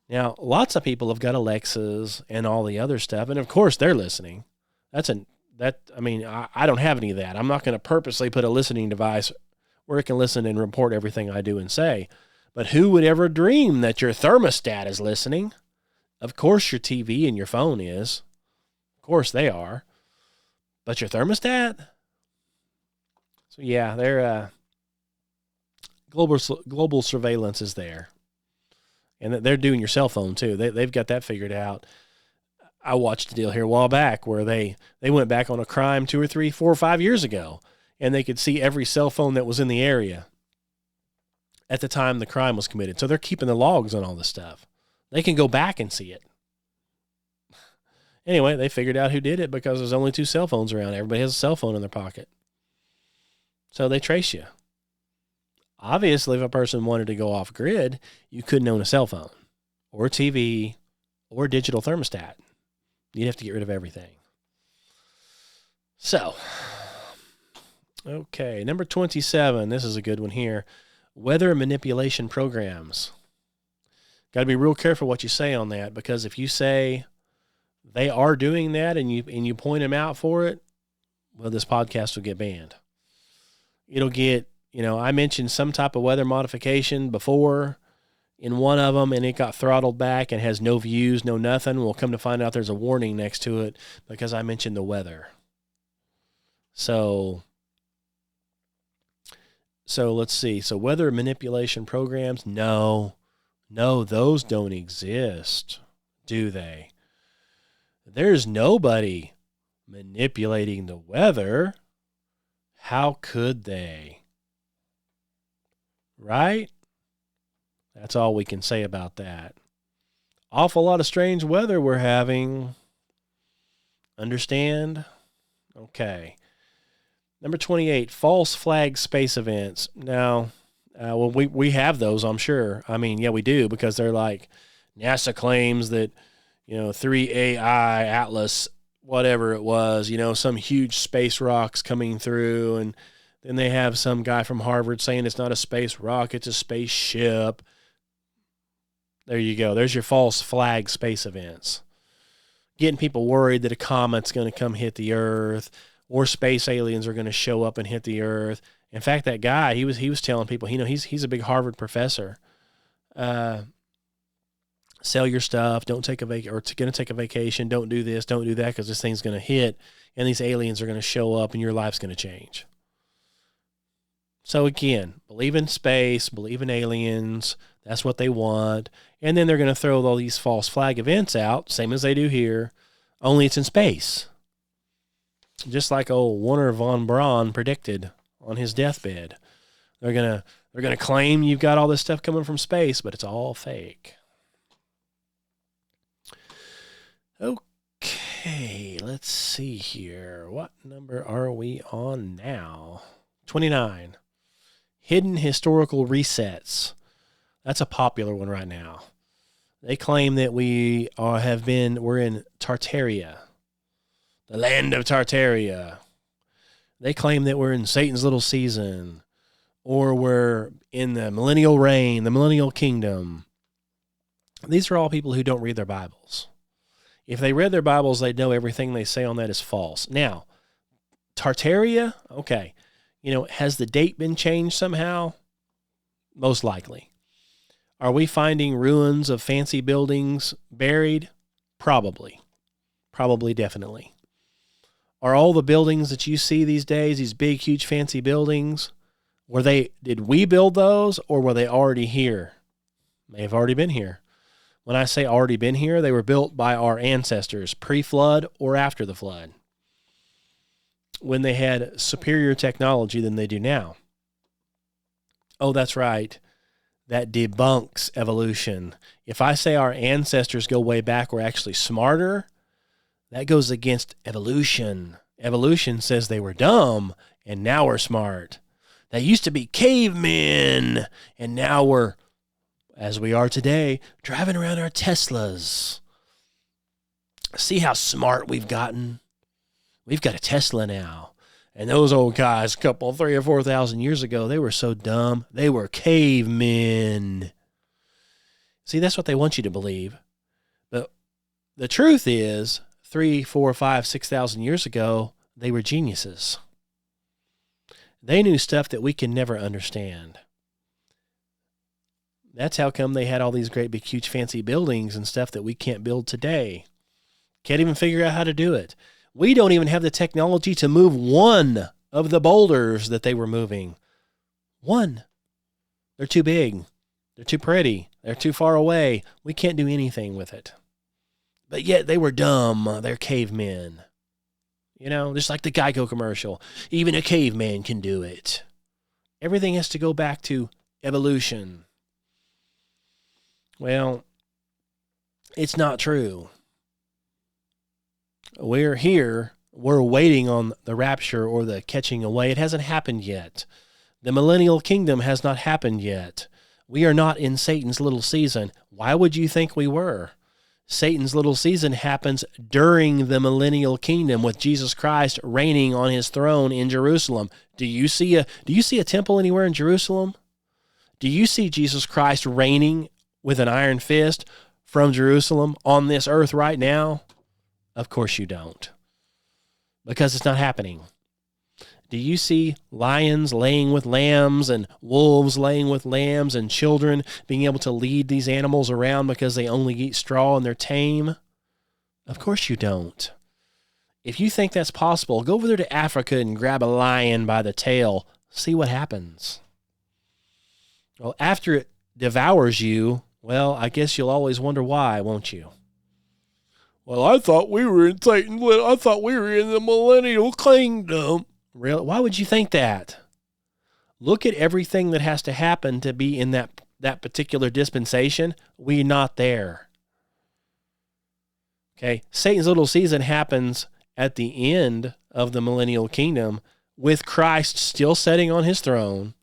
Now, lots of people have got Alexas and all the other stuff, and of course they're listening. I don't have any of that. I'm not going to purposely put a listening device where it can listen and report everything I do and say. But who would ever dream that your thermostat is listening? Of course your TV and your phone is. Of course they are. But your thermostat? So yeah, they're global surveillance is there. And they're doing your cell phone too. They've got that figured out. I watched a deal here a while back where they went back on a crime 2 or 3, 4 or 5 years ago, and they could see every cell phone that was in the area at the time the crime was committed. So they're keeping the logs on all this stuff. They can go back and see it. Anyway, they figured out who did it because there's only 2 cell phones around. Everybody has a cell phone in their pocket. So they trace you. Obviously, if a person wanted to go off grid, you couldn't own a cell phone or a TV or a digital thermostat. You'd have to get rid of everything. So, okay, number 27. This is a good one here. Weather manipulation programs. Got to be real careful what you say on that, because if you say they are doing that and you point them out for it, well, this podcast will get banned. It'll get, I mentioned some type of weather modification before in one of them, and it got throttled back and has no views, no nothing. We'll come to find out there's a warning next to it because I mentioned the weather. So let's see. So weather manipulation programs, no, those don't exist, do they? There's nobody manipulating the weather. How could they? Right? That's all we can say about that. Awful lot of strange weather we're having. Understand? Okay. Number 28, false flag space events. Now, we have those, I'm sure. I mean, yeah, we do, because they're like, NASA claims that, 3AI Atlas, whatever it was, some huge space rocks coming through, and then they have some guy from Harvard saying it's not a space rock, it's a spaceship. There you go. There's your false flag space events. Getting people worried that a comet's going to come hit the Earth, or space aliens are going to show up and hit the Earth. In fact, that guy, he was telling people, he's a big Harvard professor. Sell your stuff. Don't take a vacation, or going to take a vacation. Don't do this. Don't do that, because this thing's going to hit, and these aliens are going to show up, and your life's going to change. So again, believe in space, believe in aliens. That's what they want. And then they're going to throw all these false flag events out, same as they do here, only it's in space. Just like old Wernher von Braun predicted on his deathbed. They're gonna claim you've got all this stuff coming from space, but it's all fake. Okay, let's see here. What number are we on now? 29. Hidden historical resets. That's a popular one right now. They claim that we're in Tartaria, the land of Tartaria. They claim that we're in Satan's little season, or we're in the millennial reign, the millennial kingdom. These are all people who don't read their Bibles. If they read their Bibles, they'd know everything they say on that is false. Now, Tartaria, okay, has the date been changed somehow? Most likely. Are we finding ruins of fancy buildings buried? Probably. Probably, definitely. Are all the buildings that you see these days, these big, huge, fancy buildings, did we build those, or were they already here? May have already been here. When I say already been here, they were built by our ancestors, pre-flood or after the flood, when they had superior technology than they do now. Oh, that's right. That debunks evolution. If I say our ancestors go way back, we're actually smarter, that goes against evolution. Evolution says they were dumb, and now we're smart. They used to be cavemen, and now we're, as we are today, driving around our Teslas. See how smart we've gotten? We've got a Tesla now. And those old guys, 3,000 or 4,000 years ago, they were so dumb. They were cavemen. See, that's what they want you to believe. But the truth is, 3, 4, 5, 6,000 years ago, they were geniuses. They knew stuff that we can never understand. That's how come they had all these great big huge fancy buildings and stuff that we can't build today. Can't even figure out how to do it. We don't even have the technology to move one of the boulders that they were moving. One. They're too big. They're too pretty. They're too far away. We can't do anything with it. But yet they were dumb. They're cavemen. Just like the Geico commercial. Even a caveman can do it. Everything has to go back to evolution. Well, it's not true. We're here. We're waiting on the rapture or the catching away. It hasn't happened yet. The millennial kingdom has not happened yet. We are not in Satan's little season. Why would you think we were? Satan's little season happens during the millennial kingdom with Jesus Christ reigning on his throne in Jerusalem. Do you see a temple anywhere in Jerusalem? Do you see Jesus Christ reigning with an iron fist from Jerusalem on this earth right now? Of course you don't, because it's not happening. Do you see lions laying with lambs and wolves laying with lambs and children being able to lead these animals around because they only eat straw and they're tame? Of course you don't. If you think that's possible, go over there to Africa and grab a lion by the tail. See what happens. Well, after it devours you, well, I guess you'll always wonder why, won't you? Well, I thought we were in Satan. I thought we were in the millennial kingdom. Really? Why would you think that? Look at everything that has to happen to be in that particular dispensation. We're not there. Okay? Satan's little season happens at the end of the millennial kingdom with Christ still sitting on his throne.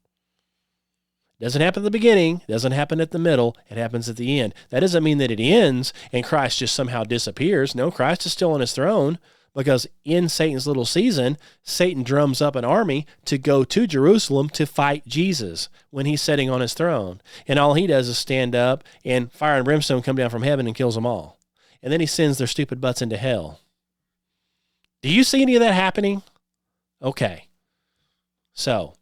Doesn't happen at the beginning, doesn't happen at the middle, it happens at the end. That doesn't mean that it ends and Christ just somehow disappears. No, Christ is still on his throne, because in Satan's little season, Satan drums up an army to go to Jerusalem to fight Jesus when he's sitting on his throne. And all he does is stand up and fire and brimstone come down from heaven and kills them all. And then he sends their stupid butts into hell. Do you see any of that happening? Okay. So,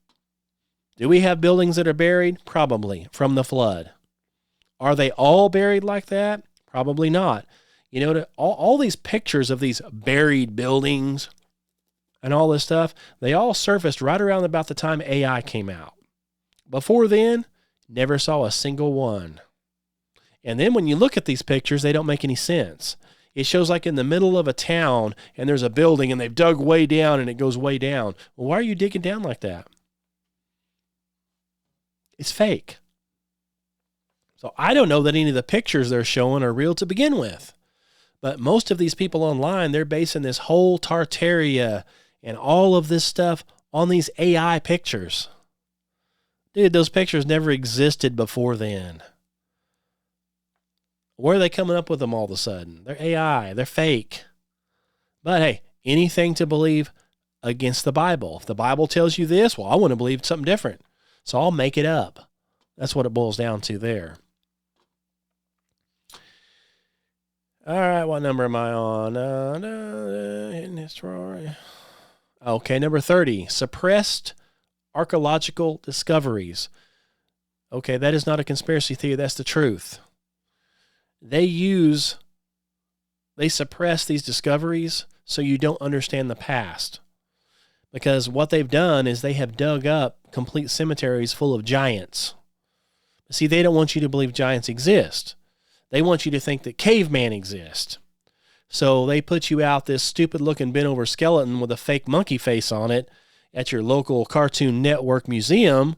do we have buildings that are buried? Probably, from the flood. Are they all buried like that? Probably not. You know, all these pictures of these buried buildings and all this stuff, they all surfaced right around about the time AI came out. Before then, never saw a single one. And then when you look at these pictures, they don't make any sense. It shows like in the middle of a town and there's a building and they've dug way down and it goes way down. Well, why are you digging down like that? It's fake. So I don't know that any of the pictures they're showing are real to begin with. But most of these people online, they're basing this whole Tartaria and all of this stuff on these AI pictures. Dude, those pictures never existed before then. Where are they coming up with them all of a sudden? They're AI. They're fake. But hey, anything to believe against the Bible. If the Bible tells you this, well, I want to believe something different. So I'll make it up. That's what it boils down to there. All right, what number am I on? Okay, number 30. Suppressed archaeological discoveries. Okay, that is not a conspiracy theory. That's the truth. They suppress these discoveries so you don't understand the past. Because what they've done is they have dug up complete cemeteries full of giants. See, they don't want you to believe giants exist. They want you to think that caveman exists. So they put you out this stupid-looking bent-over skeleton with a fake monkey face on it at your local Cartoon Network museum,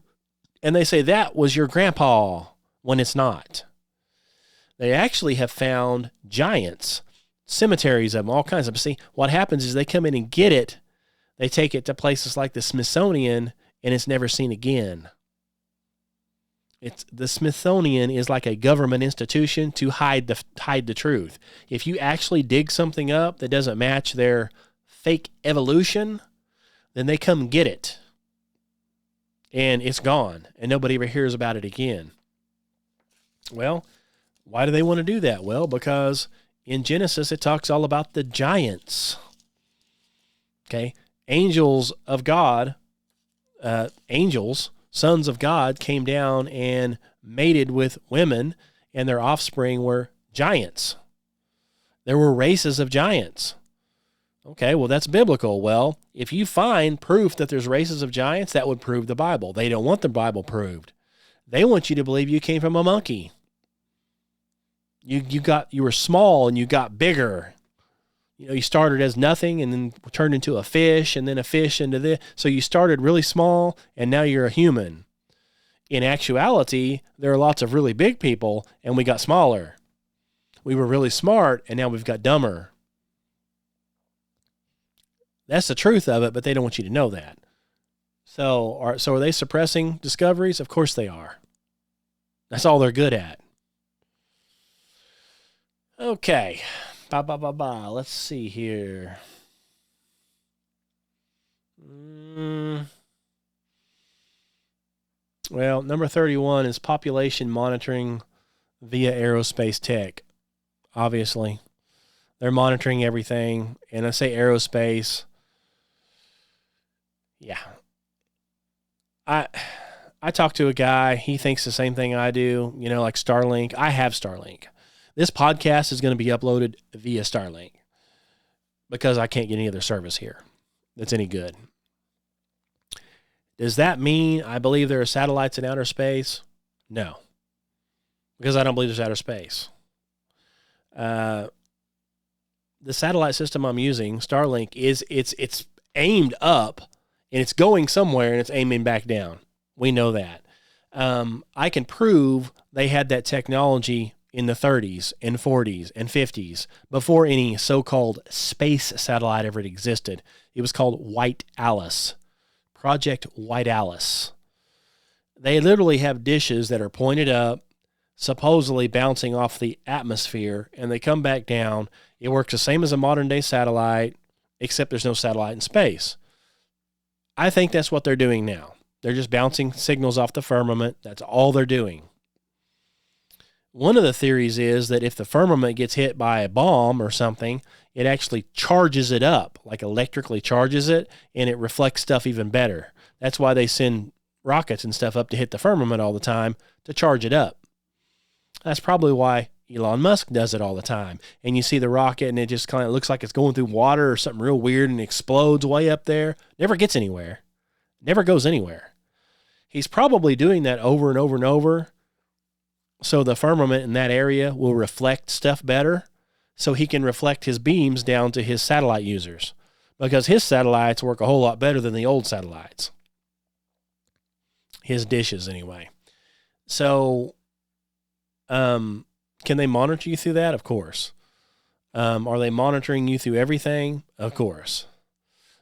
and they say that was your grandpa, when it's not. They actually have found giants, cemeteries of them, all kinds of them. See, what happens is they come in and get it. They take it to places like the Smithsonian, and it's never seen again. The Smithsonian is like a government institution to hide the truth. If you actually dig something up that doesn't match their fake evolution, then they come get it. And it's gone, and nobody ever hears about it again. Well, why do they want to do that? Well, because in Genesis, it talks all about the giants. Okay? Angels of God, sons of God, came down and mated with women, and their offspring were giants. There were races of giants. Okay, well, that's biblical. Well, if you find proof that there's races of giants, that would prove the Bible. They don't want the Bible proved. They want you to believe you came from a monkey. You were small and you got bigger. You know, you started as nothing and then turned into a fish, and then a fish into this. So you started really small and now you're a human. In actuality, there are lots of really big people and we got smaller. We were really smart and now we've got dumber. That's the truth of it, but they don't want you to know that. So are they suppressing discoveries? Of course they are. That's all they're good at. Okay. Let's see here. Well, number 31 is population monitoring via aerospace tech. Obviously, they're monitoring everything. And I say aerospace. Yeah. I talked to a guy. He thinks the same thing I do, you know, like Starlink. I have Starlink. This podcast is going to be uploaded via Starlink because I can't get any other service here that's any good. Does that mean I believe there are satellites in outer space? No, because I don't believe there's outer space. the satellite system I'm using, Starlink, it's aimed up and it's going somewhere and it's aiming back down. We know that. I can prove they had that technology in the 30s and 40s and 50s before any so-called space satellite ever existed. It was called White Alice, Project White Alice. They literally have dishes that are pointed up, supposedly bouncing off the atmosphere, and they come back down. It works the same as a modern-day satellite, except there's no satellite in space. I think that's what they're doing now. They're just bouncing signals off the firmament. That's all they're doing. One of the theories is that if the firmament gets hit by a bomb or something, it actually charges it up, like electrically charges it, and it reflects stuff even better. That's why they send rockets and stuff up to hit the firmament all the time to charge it up. That's probably why Elon Musk does it all the time. And you see the rocket and it just kind of looks like it's going through water or something real weird and explodes way up there. Never gets anywhere. Never goes anywhere. He's probably doing that over and over and over so the firmament in that area will reflect stuff better so he can reflect his beams down to his satellite users, because his satellites work a whole lot better than the old satellites. His dishes, anyway. So, can they monitor you through that? Of course. Are they monitoring you through everything? Of course.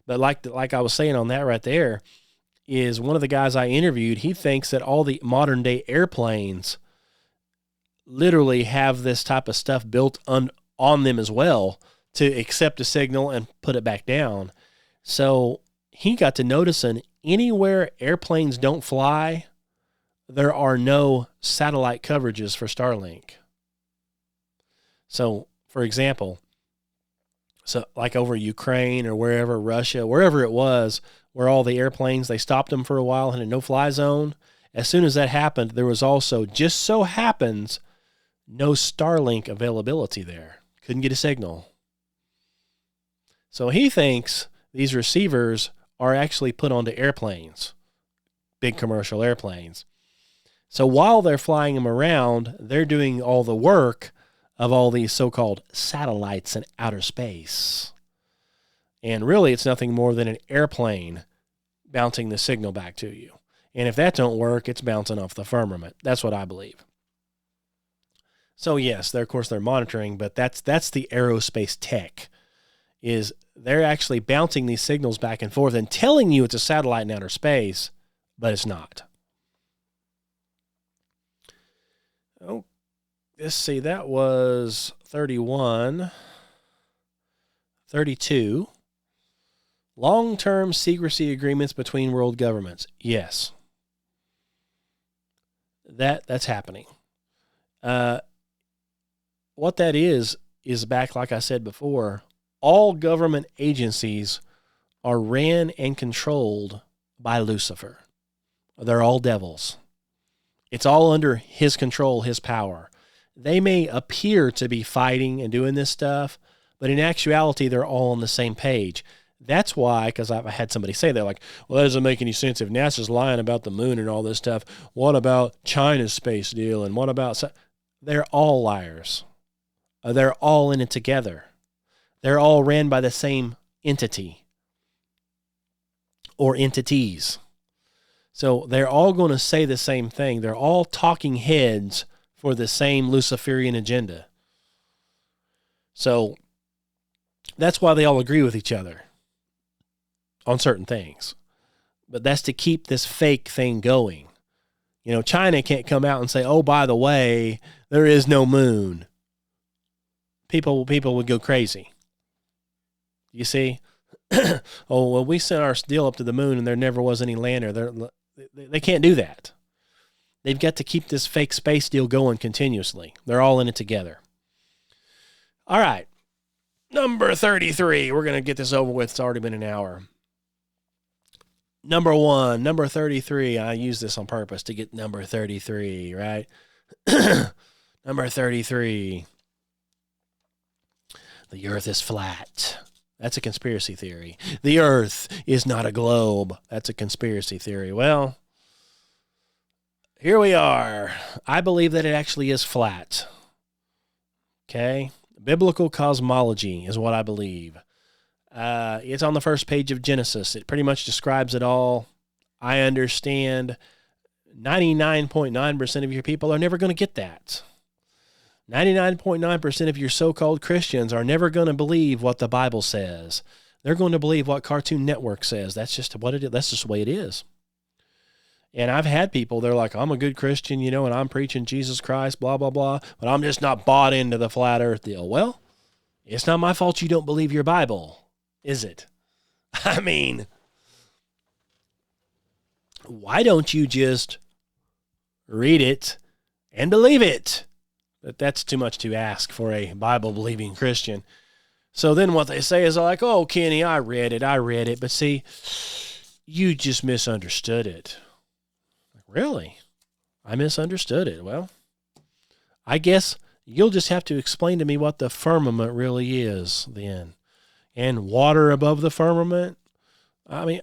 But like I was saying on that right there, is one of the guys I interviewed, he thinks that all the modern day airplanes literally have this type of stuff built on them as well to accept a signal and put it back down. So he got to noticing anywhere airplanes don't fly, there are no satellite coverages for Starlink. So, for example, so like over Ukraine or wherever, Russia, wherever it was, where all the airplanes, they stopped them for a while in a no-fly zone. As soon as that happened, there was also, just so happens, no Starlink availability there. Couldn't get a signal. So he thinks these receivers are actually put onto airplanes, big commercial airplanes. So while they're flying them around, they're doing all the work of all these so-called satellites in outer space. And really, it's nothing more than an airplane bouncing the signal back to you. And if that don't work, it's bouncing off the firmament. That's what I believe. So yes, of course they're monitoring, but that's the aerospace tech, is they're actually bouncing these signals back and forth and telling you it's a satellite in outer space, but it's not. Oh, let's see, that was 31. 32. Long-term secrecy agreements between world governments. Yes. That's happening. What that is back, like I said before, all government agencies are ran and controlled by Lucifer. They're all devils. It's all under his control, his power. They may appear to be fighting and doing this stuff, but in actuality, they're all on the same page. That's why, because I've had somebody say, they're like, well, that doesn't make any sense. If NASA's lying about the moon and all this stuff, what about China's space deal? And what about... They're all liars. They're all in it together. They're all ran by the same entity or entities. So they're all going to say the same thing. They're all talking heads for the same Luciferian agenda. So that's why they all agree with each other on certain things. But that's to keep this fake thing going. You know, China can't come out and say, oh, by the way, there is no moon. People would go crazy. You see? Oh, well, we sent our steel up to the moon and there never was any land there. They can't do that. They've got to keep this fake space deal going continuously. They're all in it together. All right. Number 33. We're going to get this over with. It's already been an hour. Number 33. I use this on purpose to get number 33, right? Number 33. The earth is flat. That's a conspiracy theory. The earth is not a globe. That's a conspiracy theory. Well, here we are. I believe that it actually is flat. Okay? Biblical cosmology is what I believe. It's on the first page of Genesis. It pretty much describes it all. I understand 99.9% of your people are never going to get that. 99.9% of your so-called Christians are never going to believe what the Bible says. They're going to believe what Cartoon Network says. That's just what it is. That's just the way it is. And I've had people, they're like, I'm a good Christian, and I'm preaching Jesus Christ, blah, blah, blah, but I'm just not bought into the flat earth deal. Well, it's not my fault you don't believe your Bible, is it? I mean, why don't you just read it and believe it? But that's too much to ask for a Bible-believing Christian. So then what they say is like, oh, Kenny, I read it. But see, you just misunderstood it. Really? I misunderstood it. Well, I guess you'll just have to explain to me what the firmament really is then. And water above the firmament? I mean,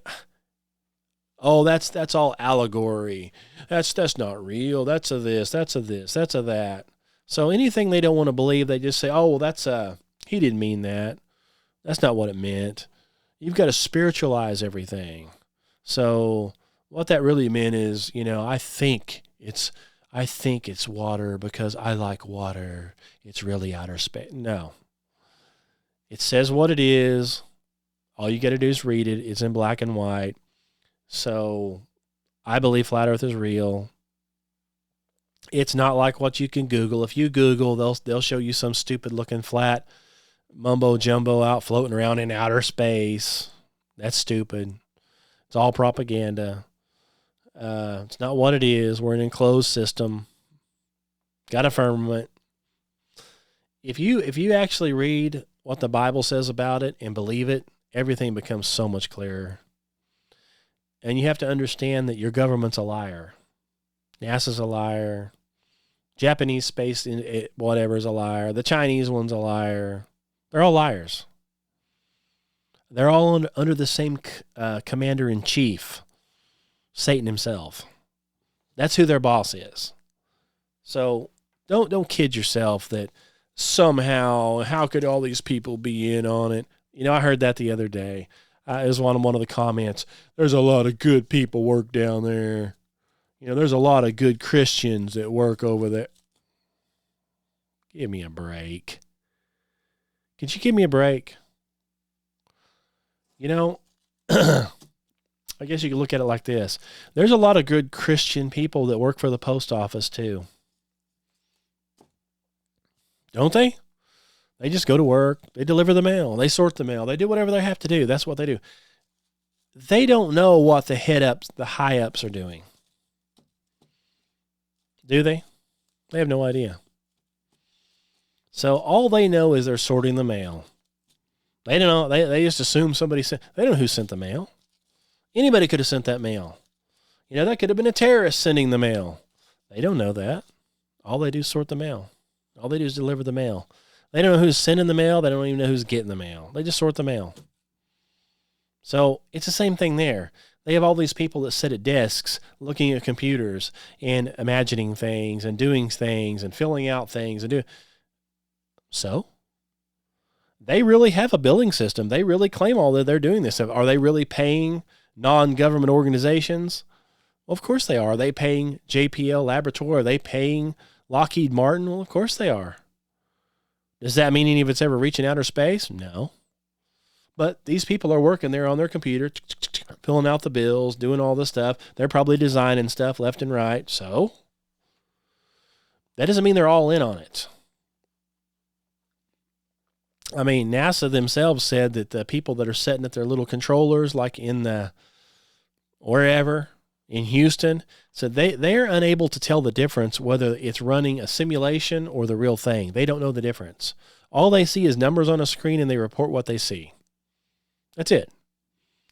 oh, that's all allegory. That's not real. That's a this, that's a this, that's a that. So anything they don't want to believe, they just say, oh, well, he didn't mean that. That's not what it meant. You've got to spiritualize everything. So what that really meant is, I think it's water because I like water. It's really outer space. No. It says what it is. All you got to do is read it. It's in black and white. So I believe flat earth is real. It's not like what you can Google. If you Google, they'll show you some stupid looking flat mumbo jumbo out floating around in outer space. That's stupid. It's all propaganda. It's not what it is. We're an enclosed system. Got a firmament. If you actually read what the Bible says about it and believe it, everything becomes so much clearer. And you have to understand that your government's a liar. NASA's a liar. Japanese space whatever is a liar. The Chinese one's a liar. They're all liars. They're all under the same commander-in-chief, Satan himself. That's who their boss is. So don't kid yourself that somehow, how could all these people be in on it? I heard that the other day. It was one of the comments. There's a lot of good people work down there. There's a lot of good Christians that work over there. Give me a break. Could you give me a break? I guess you could look at it like this. There's a lot of good Christian people that work for the post office too. Don't they? They just go to work. They deliver the mail. They sort the mail. They do whatever they have to do. That's what they do. They don't know what the high ups are doing. Do they? They have no idea. So all they know is they're sorting the mail. They don't know. They just assume somebody sent. They don't know who sent the mail. Anybody could have sent that mail. That could have been a terrorist sending the mail. They don't know that. All they do is sort the mail. All they do is deliver the mail. They don't know who's sending the mail. They don't even know who's getting the mail. They just sort the mail. So it's the same thing there. They have all these people that sit at desks looking at computers and imagining things and doing things and filling out things and So they really have a billing system. They really claim all that they're doing this. Are they really paying non-government organizations? Well, of course they are. Are they paying JPL Laboratory? Are they paying Lockheed Martin? Well, of course they are. Does that mean any of it's ever reaching outer space? No. But these people are working there on their computer, filling out the bills, doing all this stuff. They're probably designing stuff left and right. So that doesn't mean they're all in on it. I mean, NASA themselves said that the people that are sitting at their little controllers, like in wherever in Houston, said they're unable to tell the difference whether it's running a simulation or the real thing. They don't know the difference. All they see is numbers on a screen and they report what they see. That's it.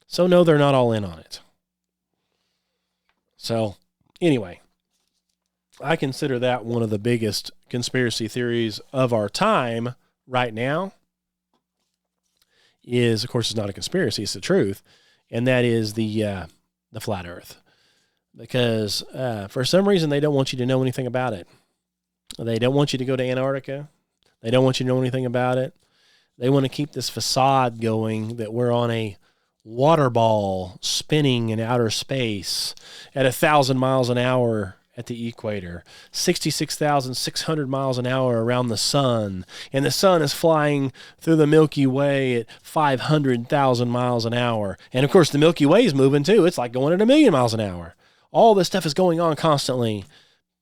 So no, they're not all in on it. So anyway, I consider that one of the biggest conspiracy theories of our time right now. Is, of course, it's not a conspiracy, it's the truth, and that is the flat earth. Because for some reason, they don't want you to know anything about it. They don't want you to go to Antarctica. They don't want you to know anything about it. They want to keep this facade going that we're on a water ball spinning in outer space at 1,000 miles an hour at the equator, 66,600 miles an hour around the sun, and the sun is flying through the Milky Way at 500,000 miles an hour. And of course, the Milky Way is moving too. It's like going at 1,000,000 miles an hour. All this stuff is going on constantly,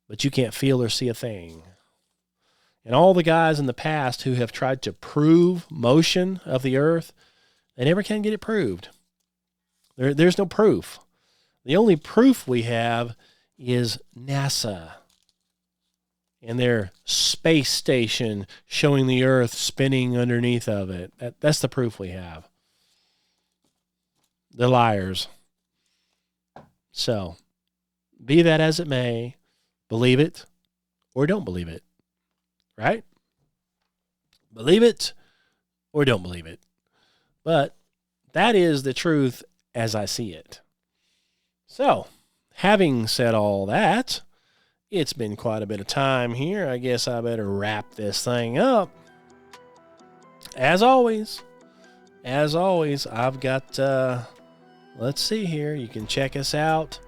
but you can't feel or see a thing. And all the guys in the past who have tried to prove motion of the earth, they never can get it proved. There's no proof. The only proof we have is NASA and their space station showing the earth spinning underneath of it. That's the proof we have. They're liars. So, be that as it may, believe it or don't believe it. Right? Believe it or don't believe it. But that is the truth as I see it. So, having said all that, it's been quite a bit of time here. I guess I better wrap this thing up. As always, I've got, let's see here. You can check us out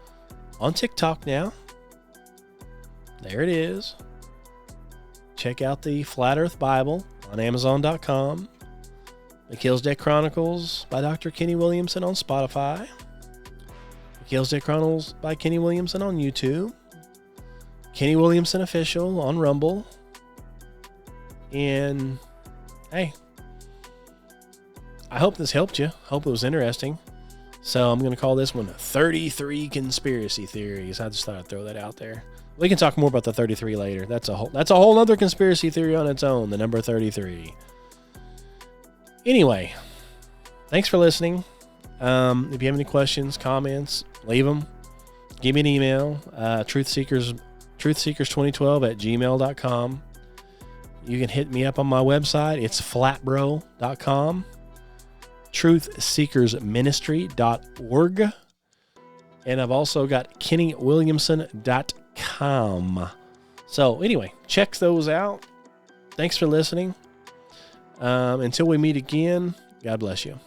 on TikTok now. There it is. Check out the Flat Earth Bible on Amazon.com. McKill's Dead Chronicles by Dr. Kenny Williamson on Spotify. McKill's Dead Chronicles by Kenny Williamson on YouTube. Kenny Williamson Official on Rumble. And, hey, I hope this helped you. Hope it was interesting. So I'm going to call this one 33 Conspiracy Theories. I just thought I'd throw that out there. We can talk more about the 33 later. That's a whole other conspiracy theory on its own, the number 33. Anyway, thanks for listening. If you have any questions, comments, leave them. Give me an email, truthseekers2012@gmail.com. You can hit me up on my website. It's flatbro.com, truthseekersministry.org, and I've also got kennywilliamson.com. So anyway, check those out. Thanks for listening. Until we meet again, God bless you.